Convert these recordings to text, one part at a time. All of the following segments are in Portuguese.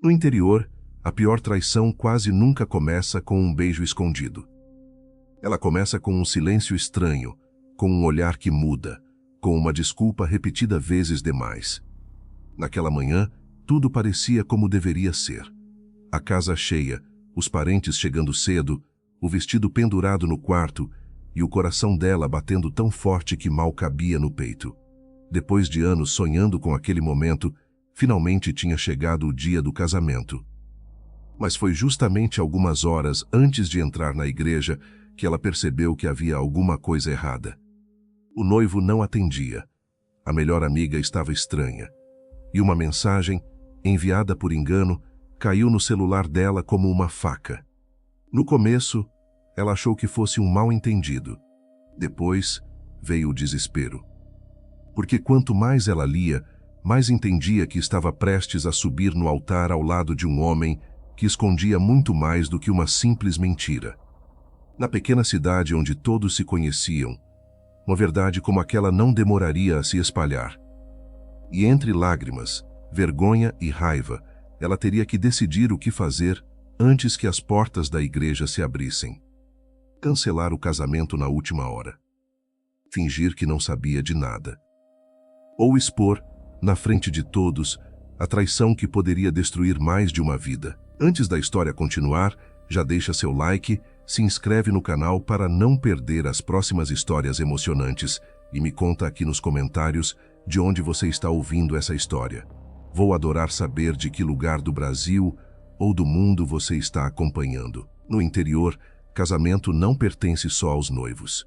No interior, a pior traição quase nunca começa com um beijo escondido. Ela começa com um silêncio estranho, com um olhar que muda, com uma desculpa repetida vezes demais. Naquela manhã, tudo parecia como deveria ser. A casa cheia, os parentes chegando cedo, o vestido pendurado no quarto e o coração dela batendo tão forte que mal cabia no peito. Depois de anos sonhando com aquele momento, finalmente tinha chegado o dia do casamento. Mas foi justamente algumas horas antes de entrar na igreja que ela percebeu que havia alguma coisa errada. O noivo não atendia. A melhor amiga estava estranha. E uma mensagem, enviada por engano, caiu no celular dela como uma faca. No começo, ela achou que fosse um mal-entendido. Depois, veio o desespero. Porque quanto mais ela lia, mais entendia que estava prestes a subir no altar ao lado de um homem que escondia muito mais do que uma simples mentira. Na pequena cidade onde todos se conheciam, uma verdade como aquela não demoraria a se espalhar. E entre lágrimas, vergonha e raiva, ela teria que decidir o que fazer antes que as portas da igreja se abrissem. Cancelar o casamento na última hora. Fingir que não sabia de nada. Ou expor, na frente de todos, a traição que poderia destruir mais de uma vida. Antes da história continuar, já deixa seu like, se inscreve no canal para não perder as próximas histórias emocionantes e me conta aqui nos comentários de onde você está ouvindo essa história. Vou adorar saber de que lugar do Brasil ou do mundo você está acompanhando. No interior, casamento não pertence só aos noivos.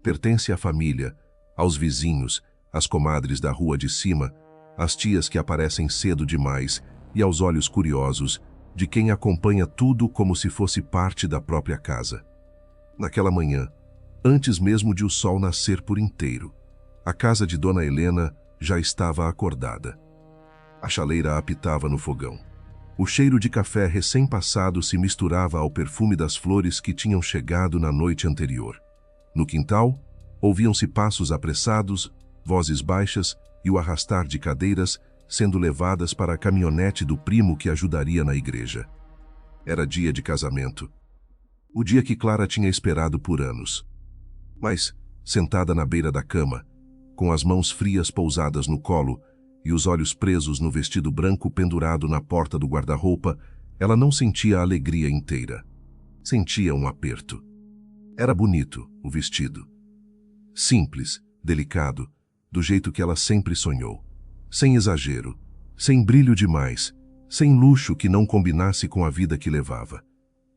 Pertence à família, aos vizinhos, às comadres da rua de cima, às tias que aparecem cedo demais e aos olhos curiosos de quem acompanha tudo como se fosse parte da própria casa. Naquela manhã, antes mesmo de o sol nascer por inteiro, a casa de Dona Helena já estava acordada. A chaleira apitava no fogão. O cheiro de café recém-passado se misturava ao perfume das flores que tinham chegado na noite anterior. No quintal, ouviam-se passos apressados, vozes baixas e o arrastar de cadeiras sendo levadas para a caminhonete do primo que ajudaria na igreja. Era dia de casamento. O dia que Clara tinha esperado por anos. Mas, sentada na beira da cama, com as mãos frias pousadas no colo e os olhos presos no vestido branco pendurado na porta do guarda-roupa, ela não sentia a alegria inteira. Sentia um aperto. Era bonito, o vestido. Simples, delicado, do jeito que ela sempre sonhou. Sem exagero, sem brilho demais, sem luxo que não combinasse com a vida que levava.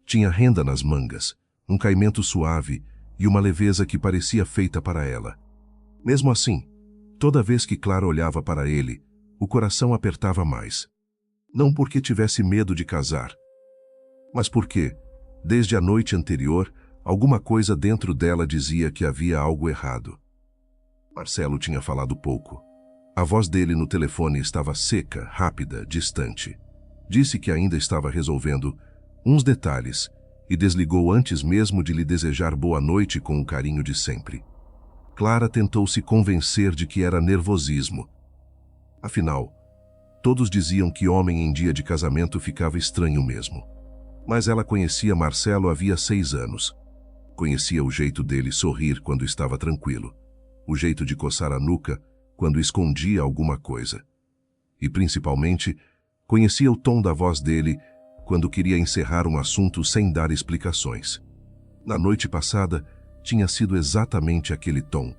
Tinha renda nas mangas, um caimento suave e uma leveza que parecia feita para ela. Mesmo assim, toda vez que Clara olhava para ele, o coração apertava mais. Não porque tivesse medo de casar, mas porque, desde a noite anterior, alguma coisa dentro dela dizia que havia algo errado. Marcelo tinha falado pouco. A voz dele no telefone estava seca, rápida, distante. Disse que ainda estava resolvendo uns detalhes e desligou antes mesmo de lhe desejar boa noite com o carinho de sempre. Clara tentou se convencer de que era nervosismo. Afinal, todos diziam que homem em dia de casamento ficava estranho mesmo. Mas ela conhecia Marcelo havia 6 anos. Conhecia o jeito dele sorrir quando estava tranquilo, o jeito de coçar a nuca quando escondia alguma coisa. E, principalmente, conhecia o tom da voz dele quando queria encerrar um assunto sem dar explicações. Na noite passada, tinha sido exatamente aquele tom.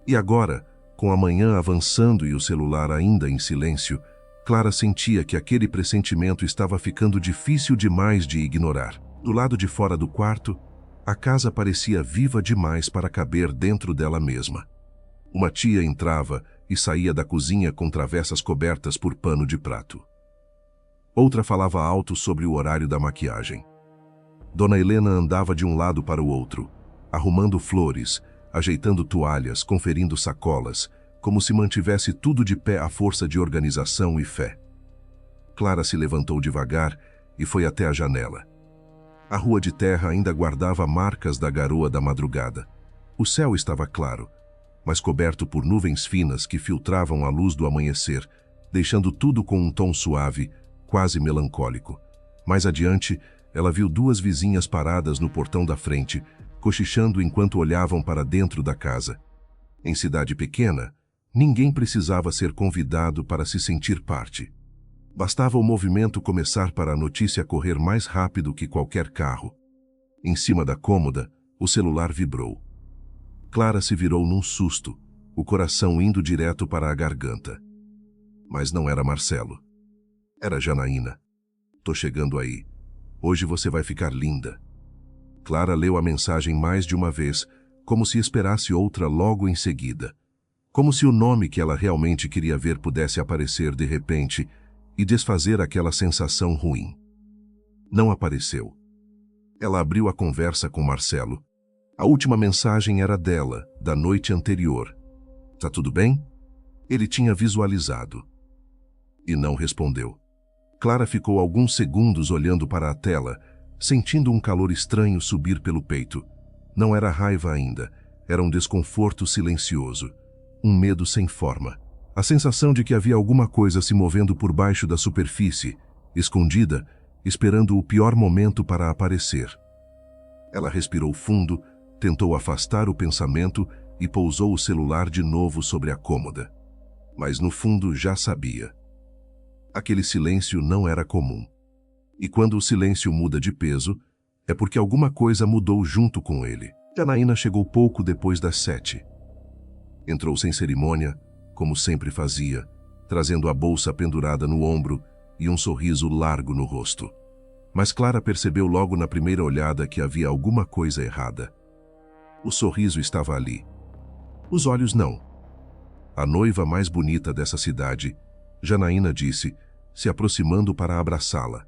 E agora, com a manhã avançando e o celular ainda em silêncio, Clara sentia que aquele pressentimento estava ficando difícil demais de ignorar. Do lado de fora do quarto, a casa parecia viva demais para caber dentro dela mesma. Uma tia entrava e saía da cozinha com travessas cobertas por pano de prato. Outra falava alto sobre o horário da maquiagem. Dona Helena andava de um lado para o outro, arrumando flores, ajeitando toalhas, conferindo sacolas, como se mantivesse tudo de pé à força de organização e fé. Clara se levantou devagar e foi até a janela. A rua de terra ainda guardava marcas da garoa da madrugada. O céu estava claro, mas coberto por nuvens finas que filtravam a luz do amanhecer, deixando tudo com um tom suave, quase melancólico. Mais adiante, ela viu duas vizinhas paradas no portão da frente, cochichando enquanto olhavam para dentro da casa. Em cidade pequena, ninguém precisava ser convidado para se sentir parte. Bastava o movimento começar para a notícia correr mais rápido que qualquer carro. Em cima da cômoda, o celular vibrou. Clara se virou num susto, o coração indo direto para a garganta. Mas não era Marcelo. Era Janaína. "Tô chegando aí. Hoje você vai ficar linda." Clara leu a mensagem mais de uma vez, como se esperasse outra logo em seguida. Como se o nome que ela realmente queria ver pudesse aparecer de repente e desfazer aquela sensação ruim. Não apareceu. Ela abriu a conversa com Marcelo. A última mensagem era dela, da noite anterior. "Tá tudo bem?" Ele tinha visualizado. E não respondeu. Clara ficou alguns segundos olhando para a tela, sentindo um calor estranho subir pelo peito. Não era raiva ainda, era um desconforto silencioso, um medo sem forma. A sensação de que havia alguma coisa se movendo por baixo da superfície, escondida, esperando o pior momento para aparecer. Ela respirou fundo, tentou afastar o pensamento e pousou o celular de novo sobre a cômoda. Mas no fundo já sabia. Aquele silêncio não era comum. E quando o silêncio muda de peso, é porque alguma coisa mudou junto com ele. Janaína chegou pouco depois das 7. Entrou sem cerimônia, como sempre fazia, trazendo a bolsa pendurada no ombro e um sorriso largo no rosto. Mas Clara percebeu logo na primeira olhada que havia alguma coisa errada. O sorriso estava ali. Os olhos não. A noiva mais bonita dessa cidade, Janaína disse, se aproximando para abraçá-la.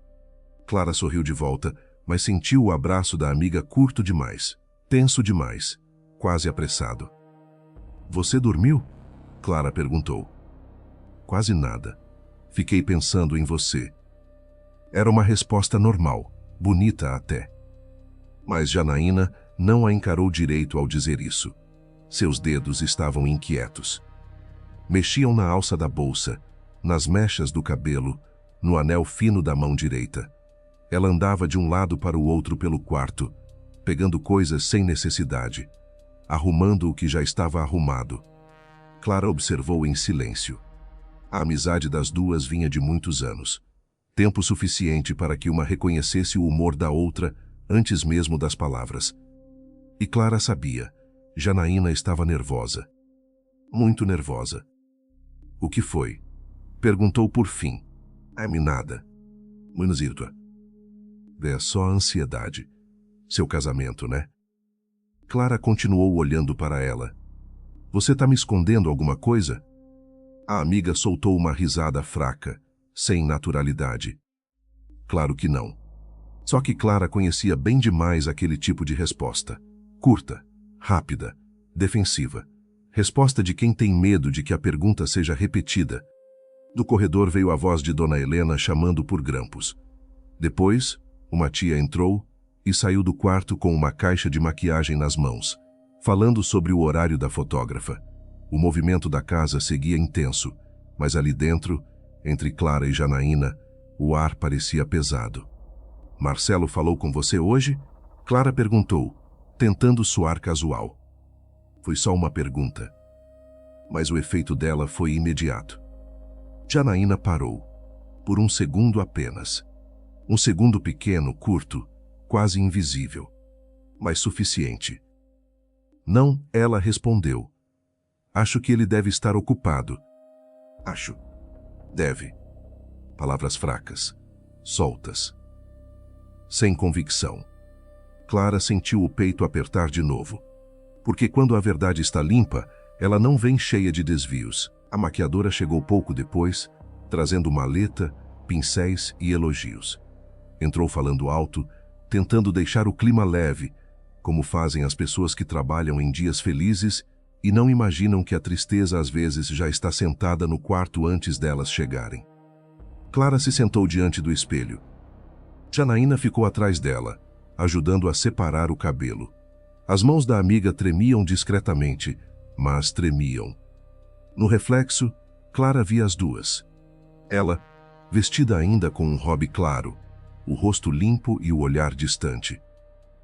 Clara sorriu de volta, mas sentiu o abraço da amiga curto demais, tenso demais, quase apressado. "Você dormiu?" Clara perguntou. "Quase nada. Fiquei pensando em você." Era uma resposta normal, bonita até. Mas Janaína não a encarou direito ao dizer isso. Seus dedos estavam inquietos. Mexiam na alça da bolsa, nas mechas do cabelo, no anel fino da mão direita. Ela andava de um lado para o outro pelo quarto, pegando coisas sem necessidade, arrumando o que já estava arrumado. Clara observou em silêncio. A amizade das duas vinha de muitos anos. Tempo suficiente para que uma reconhecesse o humor da outra antes mesmo das palavras. E Clara sabia. Janaína estava nervosa. Muito nervosa. "O que foi?" Perguntou por fim. Nada. Menos irto. É só a ansiedade. Seu casamento, né?" Clara continuou olhando para ela. "Você tá me escondendo alguma coisa?" A amiga soltou uma risada fraca, sem naturalidade. Claro que não. Só que Clara conhecia bem demais aquele tipo de resposta. Curta, rápida, defensiva. Resposta de quem tem medo de que a pergunta seja repetida. Do corredor veio a voz de Dona Helena chamando por grampos. Depois, uma tia entrou e saiu do quarto com uma caixa de maquiagem nas mãos, falando sobre o horário da fotógrafa. O movimento da casa seguia intenso, mas ali dentro, entre Clara e Janaína, o ar parecia pesado. "Marcelo falou com você hoje?" Clara perguntou, tentando soar casual. Foi só uma pergunta. Mas o efeito dela foi imediato. Janaína parou. Por um segundo apenas. Um segundo pequeno, curto, quase invisível. Mas suficiente. "Não", ela respondeu. "Acho que ele deve estar ocupado." "Acho." "Deve." Palavras fracas, soltas. Sem convicção. Clara sentiu o peito apertar de novo. Porque quando a verdade está limpa, ela não vem cheia de desvios. A maquiadora chegou pouco depois, trazendo maleta, pincéis e elogios. Entrou falando alto, tentando deixar o clima leve, como fazem as pessoas que trabalham em dias felizes e não imaginam que a tristeza às vezes já está sentada no quarto antes delas chegarem. Clara se sentou diante do espelho. Janaína ficou atrás dela, ajudando a separar o cabelo. As mãos da amiga tremiam discretamente, mas tremiam. No reflexo, Clara via as duas. Ela, vestida ainda com um robe claro, o rosto limpo e o olhar distante.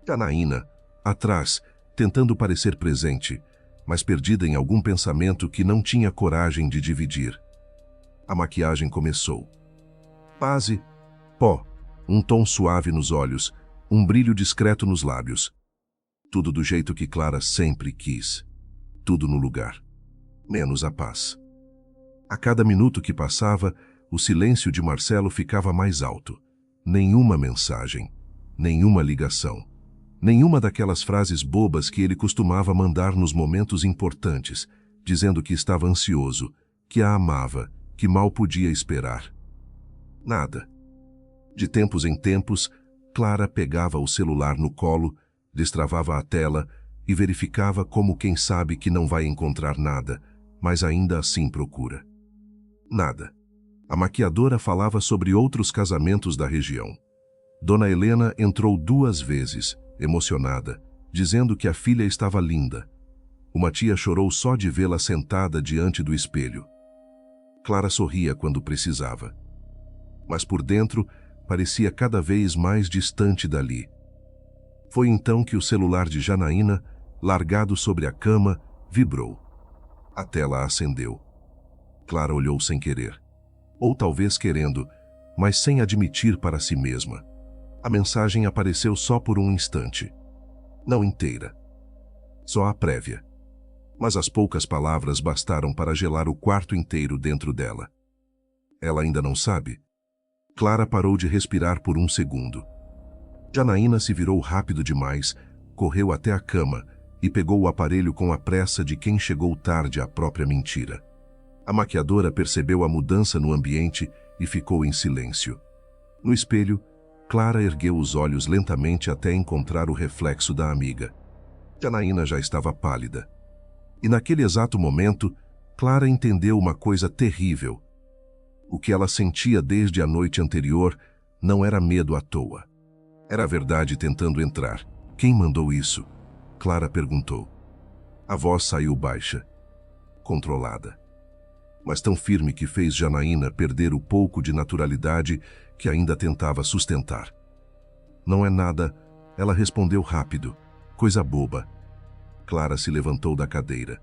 Janaína, atrás, tentando parecer presente, mas perdida em algum pensamento que não tinha coragem de dividir. A maquiagem começou. Base, pó, um tom suave nos olhos, um brilho discreto nos lábios. Tudo do jeito que Clara sempre quis. Tudo no lugar. Menos a paz. A cada minuto que passava, o silêncio de Marcelo ficava mais alto. Nenhuma mensagem, nenhuma ligação, nenhuma daquelas frases bobas que ele costumava mandar nos momentos importantes, dizendo que estava ansioso, que a amava, que mal podia esperar. Nada. De tempos em tempos, Clara pegava o celular no colo, destravava a tela e verificava como quem sabe que não vai encontrar nada, mas ainda assim procura. Nada. A maquiadora falava sobre outros casamentos da região. Dona Helena entrou 2 vezes, emocionada, dizendo que a filha estava linda. Uma tia chorou só de vê-la sentada diante do espelho. Clara sorria quando precisava. Mas por dentro, parecia cada vez mais distante dali. Foi então que o celular de Janaína, largado sobre a cama, vibrou. A tela acendeu. Clara olhou sem querer. Ou talvez querendo, mas sem admitir para si mesma. A mensagem apareceu só por um instante. Não inteira. Só a prévia. Mas as poucas palavras bastaram para gelar o quarto inteiro dentro dela. Ela ainda não sabe? Clara parou de respirar por um segundo. Janaína se virou rápido demais, correu até a cama e pegou o aparelho com a pressa de quem chegou tarde à própria mentira. A maquiadora percebeu a mudança no ambiente e ficou em silêncio. No espelho, Clara ergueu os olhos lentamente até encontrar o reflexo da amiga. Janaína já estava pálida. E naquele exato momento, Clara entendeu uma coisa terrível. O que ela sentia desde a noite anterior não era medo à toa. Era a verdade tentando entrar. Quem mandou isso? Clara perguntou. A voz saiu baixa, controlada, mas tão firme que fez Janaína perder o pouco de naturalidade que ainda tentava sustentar. Não é nada, ela respondeu rápido. Coisa boba. Clara se levantou da cadeira.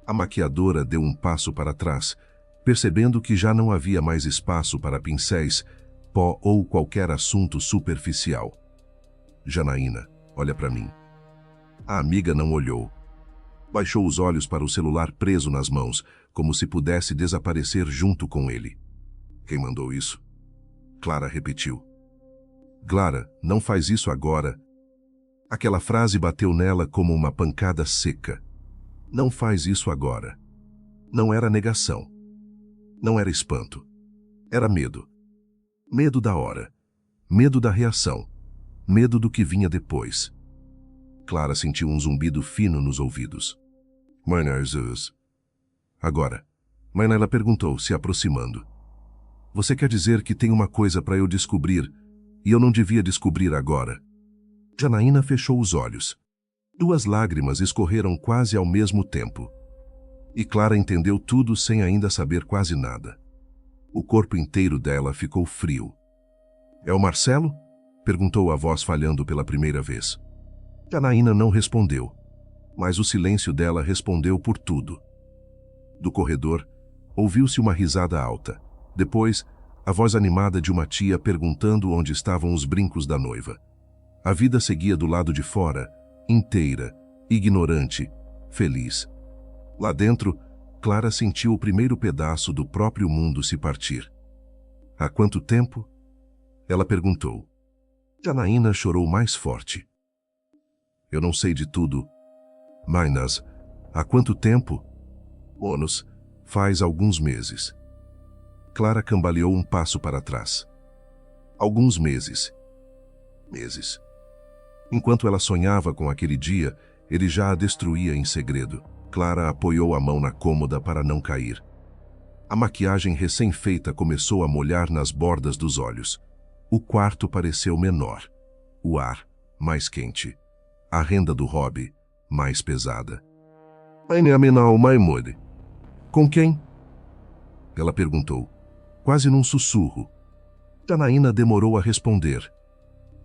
A maquiadora deu um passo para trás, percebendo que já não havia mais espaço para pincéis, pó ou qualquer assunto superficial. Janaína, olha para mim. A amiga não olhou. Baixou os olhos para o celular preso nas mãos, como se pudesse desaparecer junto com ele. Quem mandou isso? Clara repetiu. Clara, não faz isso agora. Aquela frase bateu nela como uma pancada seca. Não faz isso agora. Não era negação. Não era espanto. Era medo. Medo da hora. Medo da reação. Medo do que vinha depois. Clara sentiu um zumbido fino nos ouvidos. Mãe Jesus. Agora. Mãe, ela perguntou, se aproximando. Você quer dizer que tem uma coisa para eu descobrir e eu não devia descobrir agora? Janaína fechou os olhos. 2 lágrimas escorreram quase ao mesmo tempo. E Clara entendeu tudo sem ainda saber quase nada. O corpo inteiro dela ficou frio. É o Marcelo? Perguntou a voz falhando pela primeira vez. Janaína não respondeu, mas o silêncio dela respondeu por tudo. Do corredor, ouviu-se uma risada alta. Depois, a voz animada de uma tia perguntando onde estavam os brincos da noiva. A vida seguia do lado de fora, inteira, ignorante, feliz. Lá dentro, Clara sentiu o primeiro pedaço do próprio mundo se partir. Há quanto tempo? Ela perguntou. Janaína chorou mais forte. Eu não sei de tudo. Mas, há quanto tempo? Monos, faz alguns meses. Clara cambaleou um passo para trás. Alguns meses. Meses. Enquanto ela sonhava com aquele dia, ele já a destruía em segredo. Clara apoiou a mão na cômoda para não cair. A maquiagem recém-feita começou a molhar nas bordas dos olhos. O quarto pareceu menor. O ar, mais quente. A renda do hobby, mais pesada. Com quem? Ela perguntou. quase num sussurro. Janaína demorou a responder.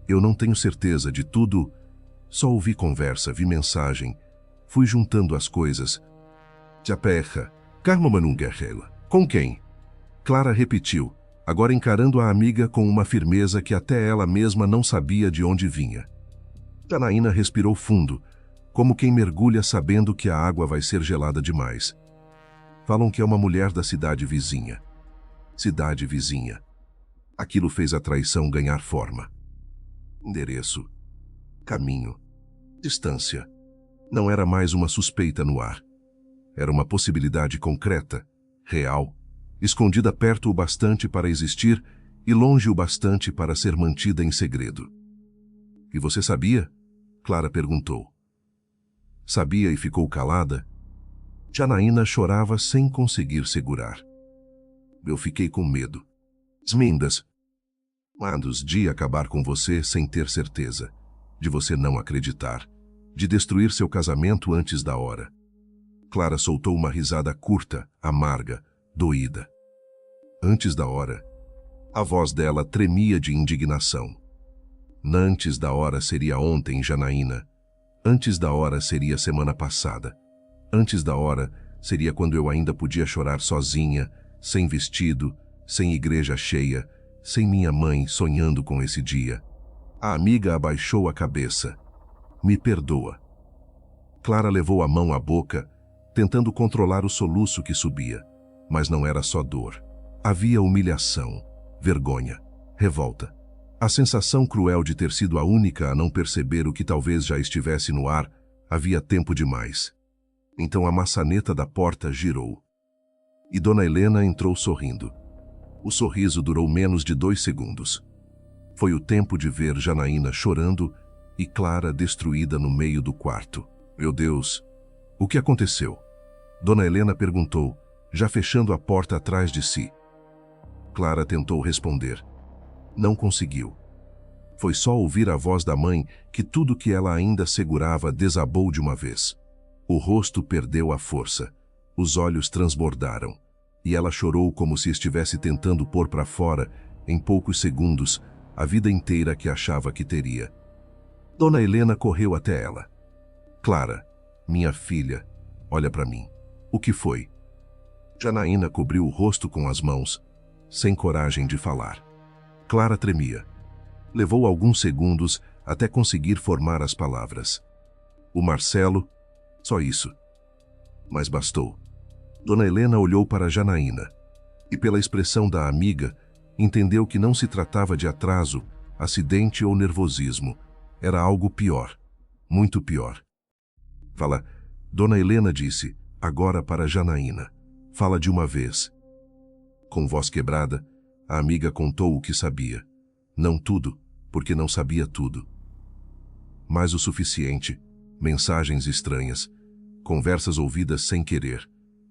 Eu não tenho certeza de tudo. Só ouvi conversa, vi mensagem. Fui juntando as coisas. Japerra, Carmo Manunguerrela. Com quem? Clara repetiu, agora encarando a amiga com uma firmeza que até ela mesma não sabia de onde vinha. Janaína respirou fundo, como quem mergulha sabendo que a água vai ser gelada demais. Falam que é uma mulher da cidade vizinha. Cidade vizinha. Aquilo fez a traição ganhar forma. Endereço. Caminho. Distância. Não era mais uma suspeita no ar. Era uma possibilidade concreta, real, escondida perto o bastante para existir e longe o bastante para ser mantida em segredo. E você sabia? Clara perguntou. Sabia e ficou calada? Janaína chorava sem conseguir segurar. Eu fiquei com medo. Smindas. Mados de acabar com você sem ter certeza, de você não acreditar, de destruir seu casamento antes da hora. Clara soltou uma risada curta, amarga, doída. Antes da hora. A voz dela tremia de indignação. Antes da hora seria ontem, Janaína. Antes da hora seria semana passada. Antes da hora seria quando eu ainda podia chorar sozinha, sem vestido, sem igreja cheia, sem minha mãe sonhando com esse dia. A amiga abaixou a cabeça. Me perdoa. Clara levou a mão à boca, tentando controlar o soluço que subia. Mas não era só dor. Havia humilhação, vergonha, revolta. A sensação cruel de ter sido a única a não perceber o que talvez já estivesse no ar havia tempo demais. Então a maçaneta da porta girou. E Dona Helena entrou sorrindo. O sorriso durou menos de 2 segundos. Foi o tempo de ver Janaína chorando e Clara destruída no meio do quarto. Meu Deus, o que aconteceu? Dona Helena perguntou, já fechando a porta atrás de si. Clara tentou responder. Não conseguiu. Foi só ouvir a voz da mãe que tudo que ela ainda segurava desabou de uma vez. O rosto perdeu a força. Os olhos transbordaram. E ela chorou como se estivesse tentando pôr para fora, em poucos segundos, a vida inteira que achava que teria. Dona Helena correu até ela. Clara, minha filha, olha para mim. O que foi? Janaína cobriu o rosto com as mãos, sem coragem de falar. Clara tremia. Levou alguns segundos até conseguir formar as palavras. O Marcelo, só isso. Mas bastou. Dona Helena olhou para Janaína e, pela expressão da amiga, entendeu que não se tratava de atraso, acidente ou nervosismo. Era algo pior, muito pior. Fala, Dona Helena disse, agora para Janaína. Fala de uma vez. Com voz quebrada, a amiga contou o que sabia. Não tudo, porque não sabia tudo. Mas o suficiente, mensagens estranhas, conversas ouvidas sem querer.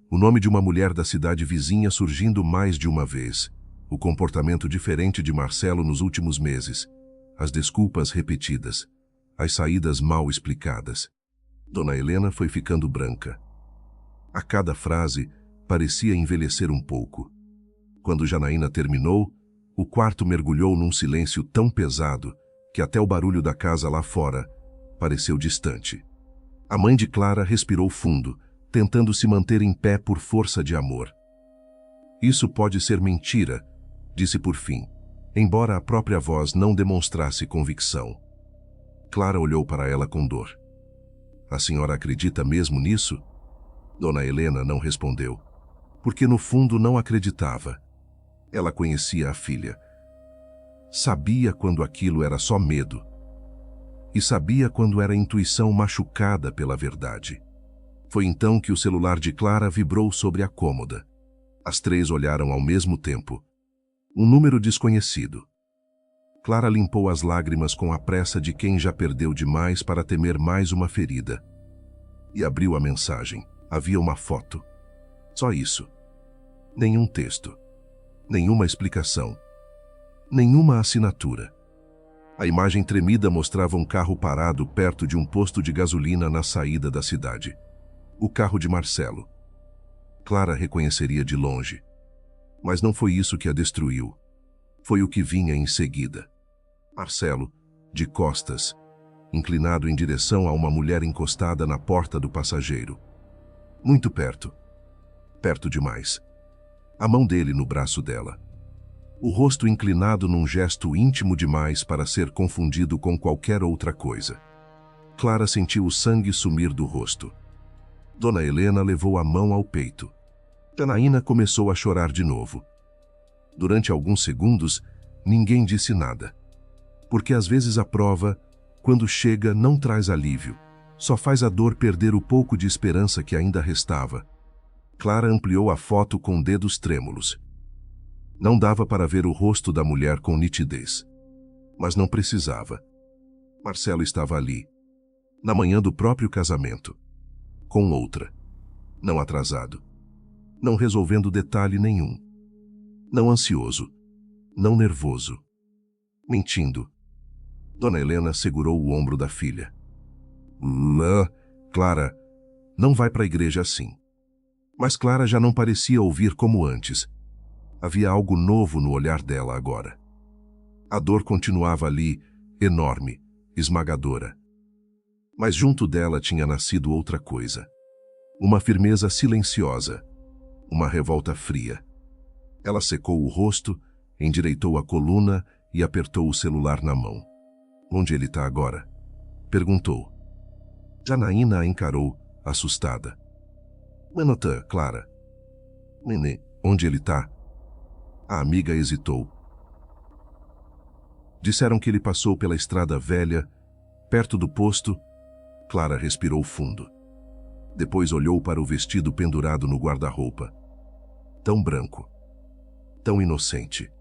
O nome de uma mulher da cidade vizinha surgindo mais de uma vez. O comportamento diferente de Marcelo nos últimos meses. As desculpas repetidas. As saídas mal explicadas. Dona Helena foi ficando branca. A cada frase, parecia envelhecer um pouco. Quando Janaína terminou, o quarto mergulhou num silêncio tão pesado que até o barulho da casa lá fora pareceu distante. A mãe de Clara respirou fundo, tentando se manter em pé por força de amor. Isso pode ser mentira, disse por fim, embora a própria voz não demonstrasse convicção. Clara olhou para ela com dor. A senhora acredita mesmo nisso? Dona Helena não respondeu, porque no fundo não acreditava. Ela conhecia a filha. Sabia quando aquilo era só medo. E sabia quando era intuição machucada pela verdade. Foi então que o celular de Clara vibrou sobre a cômoda. As 3 olharam ao mesmo tempo. Um número desconhecido. Clara limpou as lágrimas com a pressa de quem já perdeu demais para temer mais uma ferida. E abriu a mensagem. Havia uma foto. Só isso. Nenhum texto. Nenhuma explicação. Nenhuma assinatura. A imagem tremida mostrava um carro parado perto de um posto de gasolina na saída da cidade. O carro de Marcelo. Clara reconheceria de longe. Mas não foi isso que a destruiu. Foi o que vinha em seguida. Marcelo, de costas, inclinado em direção a uma mulher encostada na porta do passageiro. Muito perto. Perto demais. A mão dele no braço dela. O rosto inclinado num gesto íntimo demais para ser confundido com qualquer outra coisa. Clara sentiu o sangue sumir do rosto. Dona Helena levou a mão ao peito. Janaína começou a chorar de novo. Durante alguns segundos, ninguém disse nada. Porque às vezes a prova, quando chega, não traz alívio. Só faz a dor perder o pouco de esperança que ainda restava. Clara ampliou a foto com dedos trêmulos. Não dava para ver o rosto da mulher com nitidez. Mas não precisava. Marcelo estava ali, na manhã do próprio casamento, com outra. Não atrasado. Não resolvendo detalhe nenhum. Não ansioso. Não nervoso. Mentindo. Dona Helena segurou o ombro da filha. Clara, não vai para a igreja assim. Mas Clara já não parecia ouvir como antes. Havia algo novo no olhar dela agora. A dor continuava ali, enorme, esmagadora. Mas junto dela tinha nascido outra coisa. Uma firmeza silenciosa. Uma revolta fria. Ela secou o rosto, endireitou a coluna e apertou o celular na mão. Onde ele está agora? Perguntou. Janaína a encarou, assustada. Menotã, Clara. Nenê, onde ele está? A amiga hesitou. Disseram que ele passou pela estrada velha, perto do posto. Clara respirou fundo. Depois olhou para o vestido pendurado no guarda-roupa. Tão branco. Tão inocente.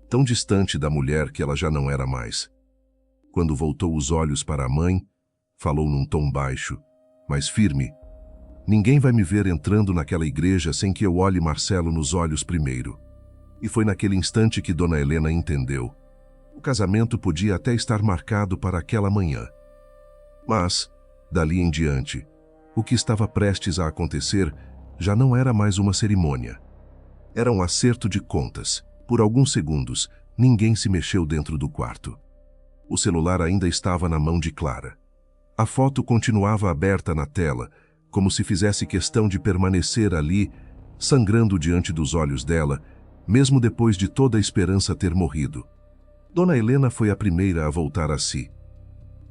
Tão distante da mulher que ela já não era mais. Quando voltou os olhos para a mãe, falou num tom baixo, mas firme. Ninguém vai me ver entrando naquela igreja sem que eu olhe Marcelo nos olhos primeiro. E foi naquele instante que Dona Helena entendeu. O casamento podia até estar marcado para aquela manhã. Mas, dali em diante, o que estava prestes a acontecer já não era mais uma cerimônia. Era um acerto de contas. Por alguns segundos, ninguém se mexeu dentro do quarto. O celular ainda estava na mão de Clara. A foto continuava aberta na tela, como se fizesse questão de permanecer ali, sangrando diante dos olhos dela, mesmo depois de toda a esperança ter morrido. Dona Helena foi a primeira a voltar a si.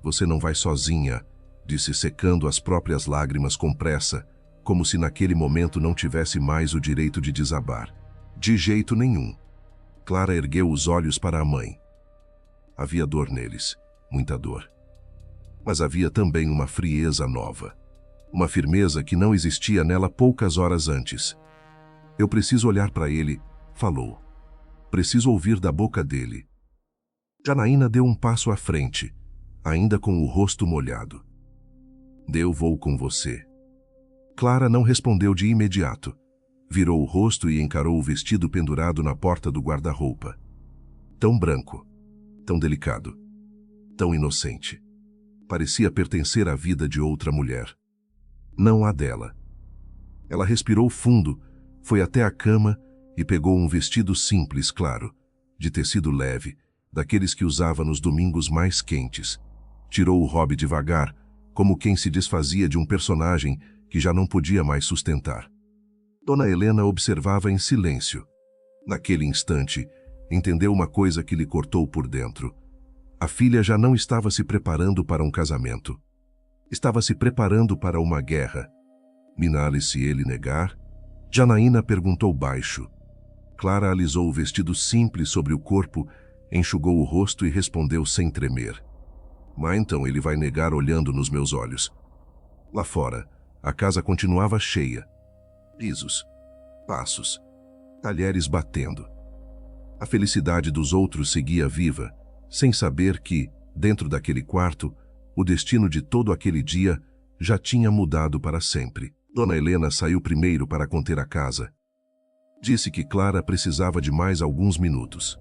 Você não vai sozinha, disse secando as próprias lágrimas com pressa, como se naquele momento não tivesse mais o direito de desabar. De jeito nenhum. Clara ergueu os olhos para a mãe. Havia dor neles, muita dor. Mas havia também uma frieza nova. Uma firmeza que não existia nela poucas horas antes. Eu preciso olhar para ele, falou. Preciso ouvir da boca dele. Janaína deu um passo à frente, ainda com o rosto molhado. Eu vou com você. Clara não respondeu de imediato. Virou o rosto e encarou o vestido pendurado na porta do guarda-roupa. Tão branco, tão delicado, tão inocente. Parecia pertencer à vida de outra mulher. Não a dela. Ela respirou fundo, foi até a cama e pegou um vestido simples, claro, de tecido leve, daqueles que usava nos domingos mais quentes. Tirou o robe devagar, como quem se desfazia de um personagem que já não podia mais sustentar. Dona Helena observava em silêncio. Naquele instante, entendeu uma coisa que lhe cortou por dentro. A filha já não estava se preparando para um casamento. Estava se preparando para uma guerra. Minale se ele negar? Janaína perguntou baixo. Clara alisou o vestido simples sobre o corpo, enxugou o rosto e respondeu sem tremer. Mas então ele vai negar olhando nos meus olhos. Lá fora, a casa continuava cheia. Risos, passos, talheres batendo. A felicidade dos outros seguia viva, sem saber que, dentro daquele quarto, o destino de todo aquele dia já tinha mudado para sempre. Dona Helena saiu primeiro para conter a casa. Disse que Clara precisava de mais alguns minutos,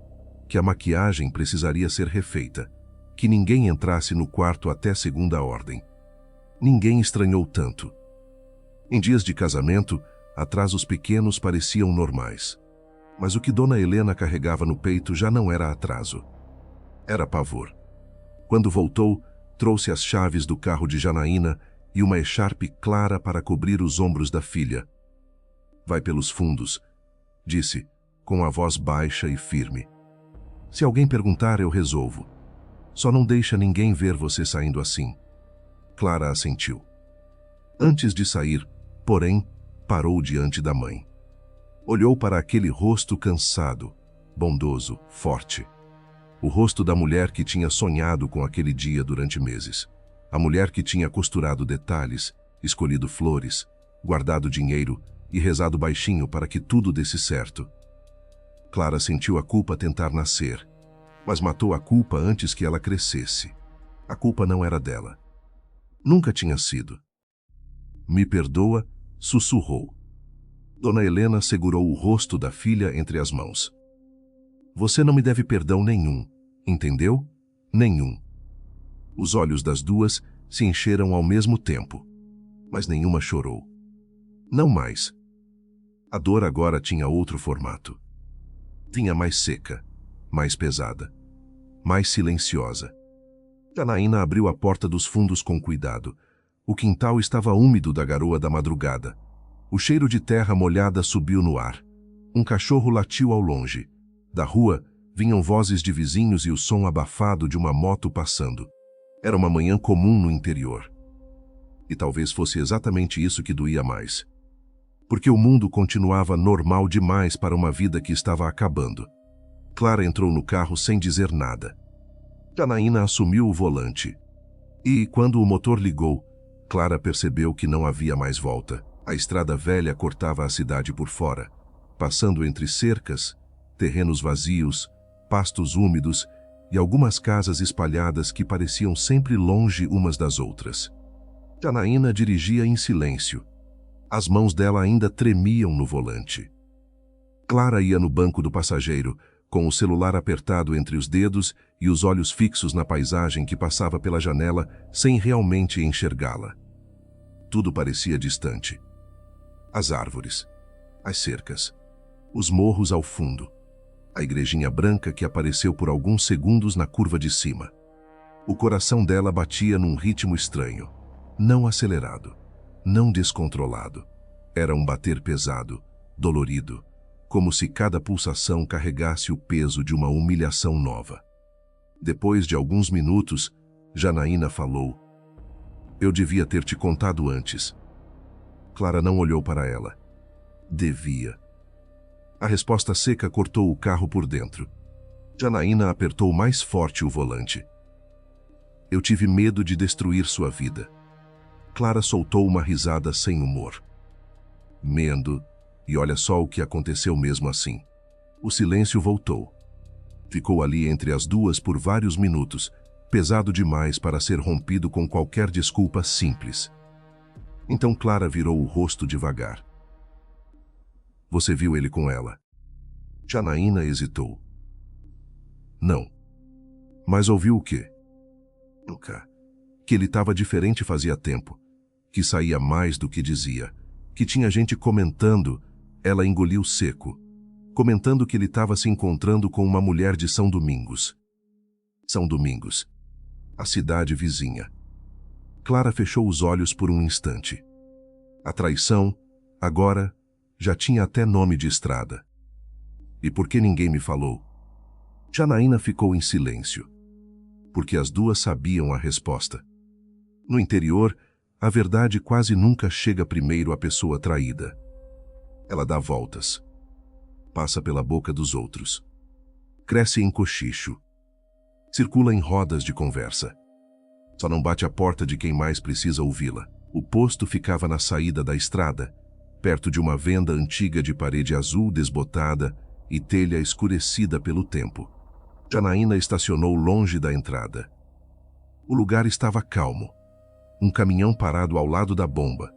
que a maquiagem precisaria ser refeita, que ninguém entrasse no quarto até segunda ordem. Ninguém estranhou tanto. Em dias de casamento, atrasos pequenos pareciam normais. Mas o que Dona Helena carregava no peito já não era atraso. Era pavor. Quando voltou, trouxe as chaves do carro de Janaína e uma echarpe clara para cobrir os ombros da filha. Vai pelos fundos, disse, com a voz baixa e firme. Se alguém perguntar, eu resolvo. Só não deixa ninguém ver você saindo assim. Clara assentiu. Antes de sair, porém, parou diante da mãe. Olhou para aquele rosto cansado, bondoso, forte. O rosto da mulher que tinha sonhado com aquele dia durante meses. A mulher que tinha costurado detalhes, escolhido flores, guardado dinheiro e rezado baixinho para que tudo desse certo. Clara sentiu a culpa tentar nascer, mas matou a culpa antes que ela crescesse. A culpa não era dela. Nunca tinha sido. Me perdoa, sussurrou. Dona Helena segurou o rosto da filha entre as mãos. Você não me deve perdão nenhum, entendeu? Nenhum. Os olhos das duas se encheram ao mesmo tempo, mas nenhuma chorou. Não mais. A dor agora tinha outro formato. Vinha mais seca, mais pesada, mais silenciosa. Janaína abriu a porta dos fundos com cuidado. O quintal estava úmido da garoa da madrugada. O cheiro de terra molhada subiu no ar. Um cachorro latiu ao longe. Da rua, vinham vozes de vizinhos e o som abafado de uma moto passando. Era uma manhã comum no interior. E talvez fosse exatamente isso que doía mais. Porque o mundo continuava normal demais para uma vida que estava acabando. Clara entrou no carro sem dizer nada. Janaína assumiu o volante. E, quando o motor ligou, Clara percebeu que não havia mais volta. A estrada velha cortava a cidade por fora, passando entre cercas, terrenos vazios, pastos úmidos e algumas casas espalhadas que pareciam sempre longe umas das outras. Janaína dirigia em silêncio. As mãos dela ainda tremiam no volante. Clara ia no banco do passageiro, com o celular apertado entre os dedos e os olhos fixos na paisagem que passava pela janela sem realmente enxergá-la. Tudo parecia distante. As árvores, as cercas, os morros ao fundo, a igrejinha branca que apareceu por alguns segundos na curva de cima. O coração dela batia num ritmo estranho, não acelerado, não descontrolado. Era um bater pesado, dolorido, como se cada pulsação carregasse o peso de uma humilhação nova. Depois de alguns minutos, Janaína falou: Eu devia ter te contado antes. Clara não olhou para ela. Devia. A resposta seca cortou o carro por dentro. Janaína apertou mais forte o volante. Eu tive medo de destruir sua vida. Clara soltou uma risada sem humor. Mendo, e olha só o que aconteceu mesmo assim. O silêncio voltou. Ficou ali entre as duas por vários minutos, pesado demais para ser rompido com qualquer desculpa simples. Então Clara virou o rosto devagar. Você viu ele com ela? Janaína hesitou. Não. Mas ouviu o quê? Nunca. Que ele estava diferente fazia tempo. Que saía mais do que dizia. Que tinha gente comentando. Ela engoliu seco. Comentando que ele estava se encontrando com uma mulher de São Domingos. São Domingos. A cidade vizinha. Clara fechou os olhos por um instante. A traição, agora, já tinha até nome de estrada. E por que ninguém me falou? Janaína ficou em silêncio. Porque as duas sabiam a resposta. No interior, a verdade quase nunca chega primeiro à pessoa traída. Ela dá voltas. Passa pela boca dos outros. Cresce em cochicho. Circula em rodas de conversa. Só não bate a porta de quem mais precisa ouvi-la. O posto ficava na saída da estrada, perto de uma venda antiga de parede azul desbotada e telha escurecida pelo tempo. Janaína estacionou longe da entrada. O lugar estava calmo. Um caminhão parado ao lado da bomba.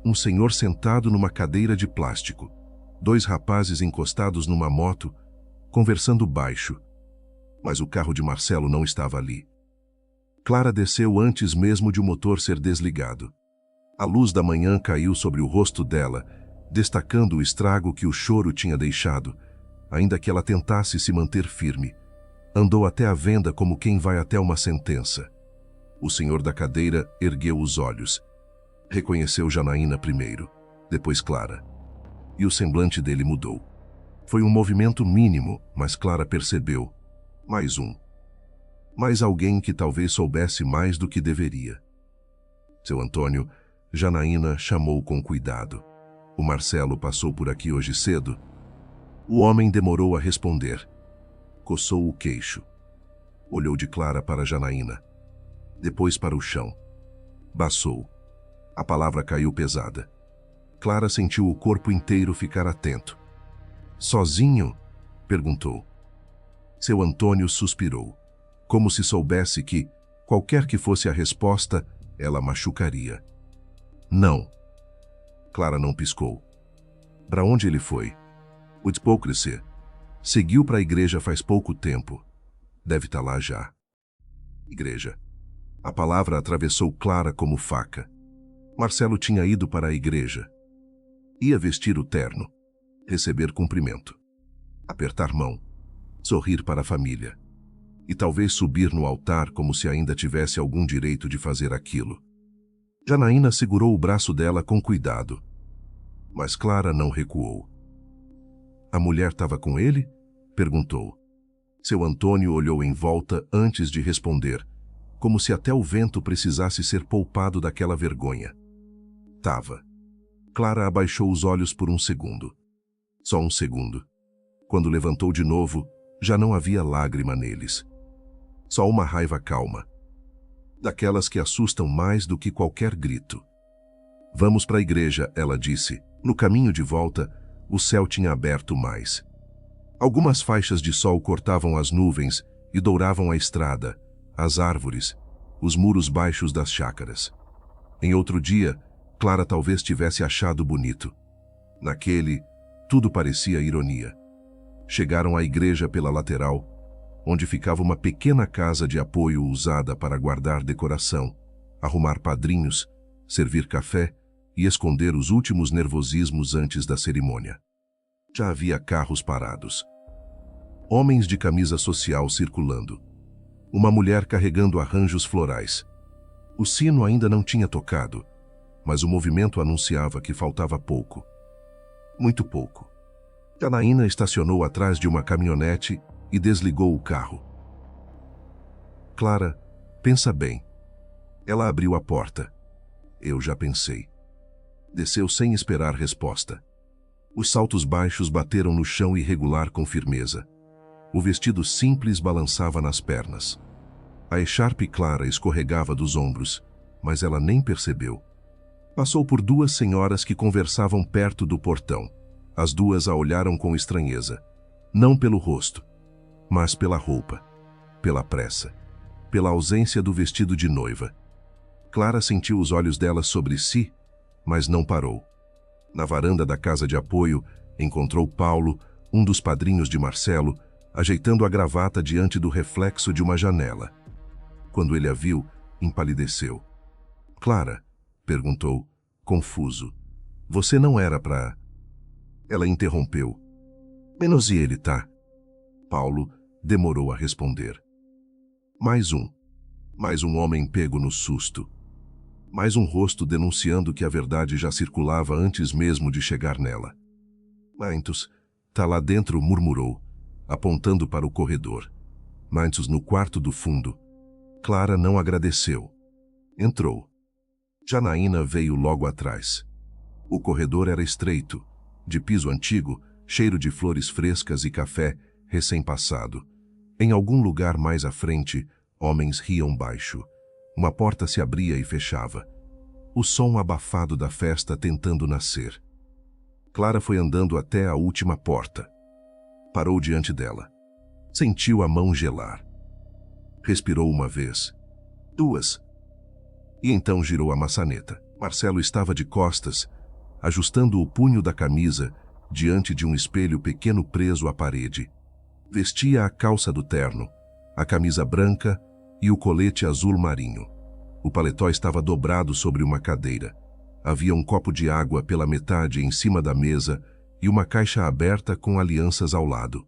Um senhor sentado numa cadeira de plástico. 2 rapazes encostados numa moto, conversando baixo. Mas o carro de Marcelo não estava ali. Clara desceu antes mesmo de o motor ser desligado. A luz da manhã caiu sobre o rosto dela, destacando o estrago que o choro tinha deixado, ainda que ela tentasse se manter firme. Andou até a venda como quem vai até uma sentença. O senhor da cadeira ergueu os olhos. Reconheceu Janaína primeiro, depois Clara. E o semblante dele mudou. Foi um movimento mínimo, mas Clara percebeu. Mais um. Mais alguém que talvez soubesse mais do que deveria. Seu Antônio, Janaína chamou com cuidado. O Marcelo passou por aqui hoje cedo? O homem demorou a responder. Coçou o queixo. Olhou de Clara para Janaína. Depois para o chão. Baçou. A palavra caiu pesada. Clara sentiu o corpo inteiro ficar atento. Sozinho? Perguntou. Seu Antônio suspirou, como se soubesse que, qualquer que fosse a resposta, ela machucaria. Não. Clara não piscou. Para onde ele foi? O hipócrita. Seguiu para a igreja faz pouco tempo. Deve estar lá já. Igreja. A palavra atravessou Clara como faca. Marcelo tinha ido para a igreja. Ia vestir o terno, receber cumprimento, apertar mão, sorrir para a família e talvez subir no altar como se ainda tivesse algum direito de fazer aquilo. Janaína segurou o braço dela com cuidado, mas Clara não recuou. A mulher estava com ele? Perguntou. Seu Antônio olhou em volta antes de responder, como se até o vento precisasse ser poupado daquela vergonha. Tava. Clara abaixou os olhos por um segundo. Só um segundo. Quando levantou de novo, já não havia lágrima neles. Só uma raiva calma. Daquelas que assustam mais do que qualquer grito. Vamos para a igreja, ela disse. No caminho de volta, o céu tinha aberto mais. Algumas faixas de sol cortavam as nuvens e douravam a estrada, as árvores, os muros baixos das chácaras. Em outro dia, Clara talvez tivesse achado bonito. Naquele, tudo parecia ironia. Chegaram à igreja pela lateral, onde ficava uma pequena casa de apoio usada para guardar decoração, arrumar padrinhos, servir café e esconder os últimos nervosismos antes da cerimônia. Já havia carros parados. Homens de camisa social circulando. Uma mulher carregando arranjos florais. O sino ainda não tinha tocado, mas o movimento anunciava que faltava pouco. Muito pouco. Janaína estacionou atrás de uma caminhonete e desligou o carro. Clara, pensa bem. Ela abriu a porta. Eu já pensei. Desceu sem esperar resposta. Os saltos baixos bateram no chão irregular com firmeza. O vestido simples balançava nas pernas. A echarpe clara escorregava dos ombros, mas ela nem percebeu. Passou por duas senhoras que conversavam perto do portão. As duas a olharam com estranheza. Não pelo rosto, mas pela roupa, pela pressa, pela ausência do vestido de noiva. Clara sentiu os olhos dela sobre si, mas não parou. Na varanda da casa de apoio, encontrou Paulo, um dos padrinhos de Marcelo, ajeitando a gravata diante do reflexo de uma janela. Quando ele a viu, empalideceu. Clara, perguntou, confuso. Você não era para... Ela interrompeu. Menos e ele, tá? Paulo demorou a responder. Mais um homem pego no susto. Mais um rosto denunciando que a verdade já circulava antes mesmo de chegar nela. Maintos, tá lá dentro, murmurou, apontando para o corredor. Maintos no quarto do fundo. Clara não agradeceu. Entrou. Janaína veio logo atrás. O corredor era estreito, de piso antigo, cheiro de flores frescas e café recém-passado. Em algum lugar mais à frente, homens riam baixo. Uma porta se abria e fechava. O som abafado da festa tentando nascer. Clara foi andando até a última porta. Parou diante dela. Sentiu a mão gelar. Respirou uma vez. Duas. E então girou a maçaneta. Marcelo estava de costas, ajustando o punho da camisa diante de um espelho pequeno preso à parede. Vestia a calça do terno, a camisa branca e o colete azul marinho. O paletó estava dobrado sobre uma cadeira. Havia um copo de água pela metade em cima da mesa e uma caixa aberta com alianças ao lado.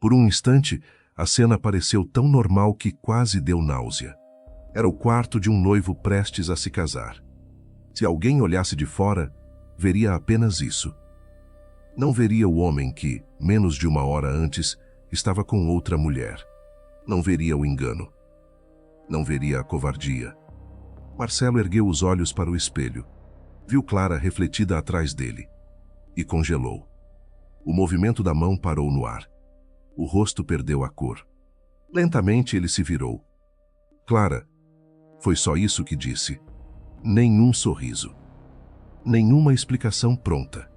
Por um instante, a cena pareceu tão normal que quase deu náusea. Era o quarto de um noivo prestes a se casar. Se alguém olhasse de fora, veria apenas isso. Não veria o homem que, menos de uma hora antes, estava com outra mulher. Não veria o engano. Não veria a covardia. Marcelo ergueu os olhos para o espelho. Viu Clara refletida atrás dele. E congelou. O movimento da mão parou no ar. O rosto perdeu a cor. Lentamente ele se virou. Clara, foi só isso que disse. Nenhum sorriso. Nenhuma explicação pronta.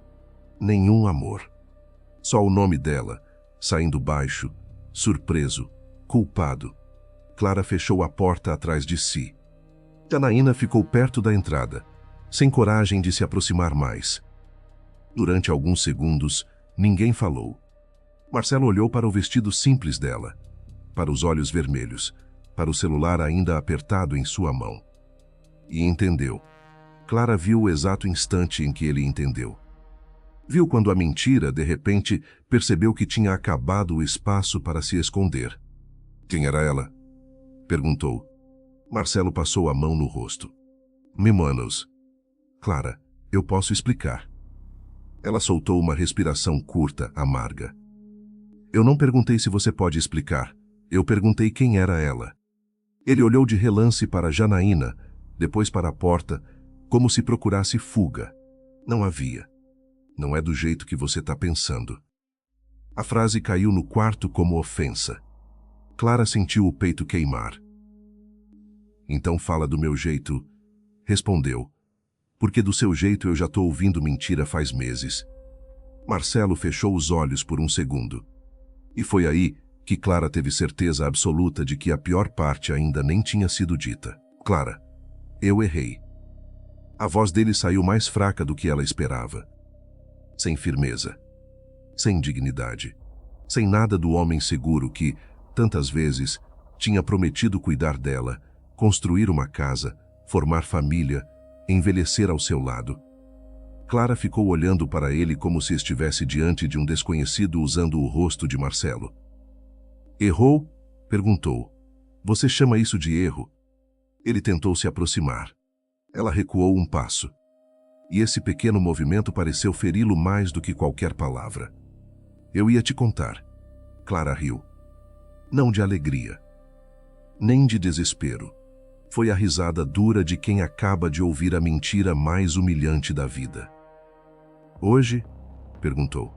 Nenhum amor. Só o nome dela, saindo baixo, surpreso, culpado. Clara fechou a porta atrás de si. Janaína ficou perto da entrada, sem coragem de se aproximar mais. Durante alguns segundos, ninguém falou. Marcelo olhou para o vestido simples dela, para os olhos vermelhos, para o celular ainda apertado em sua mão. E entendeu. Clara viu o exato instante em que ele entendeu. Viu quando a mentira, de repente, percebeu que tinha acabado o espaço para se esconder. Quem era ela? Perguntou. Marcelo passou a mão no rosto. Memanos. Clara, eu posso explicar. Ela soltou uma respiração curta, amarga. Eu não perguntei se você pode explicar. Eu perguntei quem era ela. Ele olhou de relance para Janaína, depois para a porta, como se procurasse fuga. Não havia. Não é do jeito que você está pensando. A frase caiu no quarto como ofensa. Clara sentiu o peito queimar. Então fala do meu jeito, respondeu. Porque do seu jeito eu já estou ouvindo mentira faz meses. Marcelo fechou os olhos por um segundo. E foi aí que Clara teve certeza absoluta de que a pior parte ainda nem tinha sido dita. Clara, eu errei. A voz dele saiu mais fraca do que ela esperava. Sem firmeza. Sem dignidade. Sem nada do homem seguro que, tantas vezes, tinha prometido cuidar dela, construir uma casa, formar família, envelhecer ao seu lado. Clara ficou olhando para ele como se estivesse diante de um desconhecido usando o rosto de Marcelo. Errou? Perguntou. Você chama isso de erro? Ele tentou se aproximar. Ela recuou um passo. E esse pequeno movimento pareceu feri-lo mais do que qualquer palavra. Eu ia te contar. Clara riu. Não de alegria. Nem de desespero. Foi a risada dura de quem acaba de ouvir a mentira mais humilhante da vida. Hoje? Perguntou.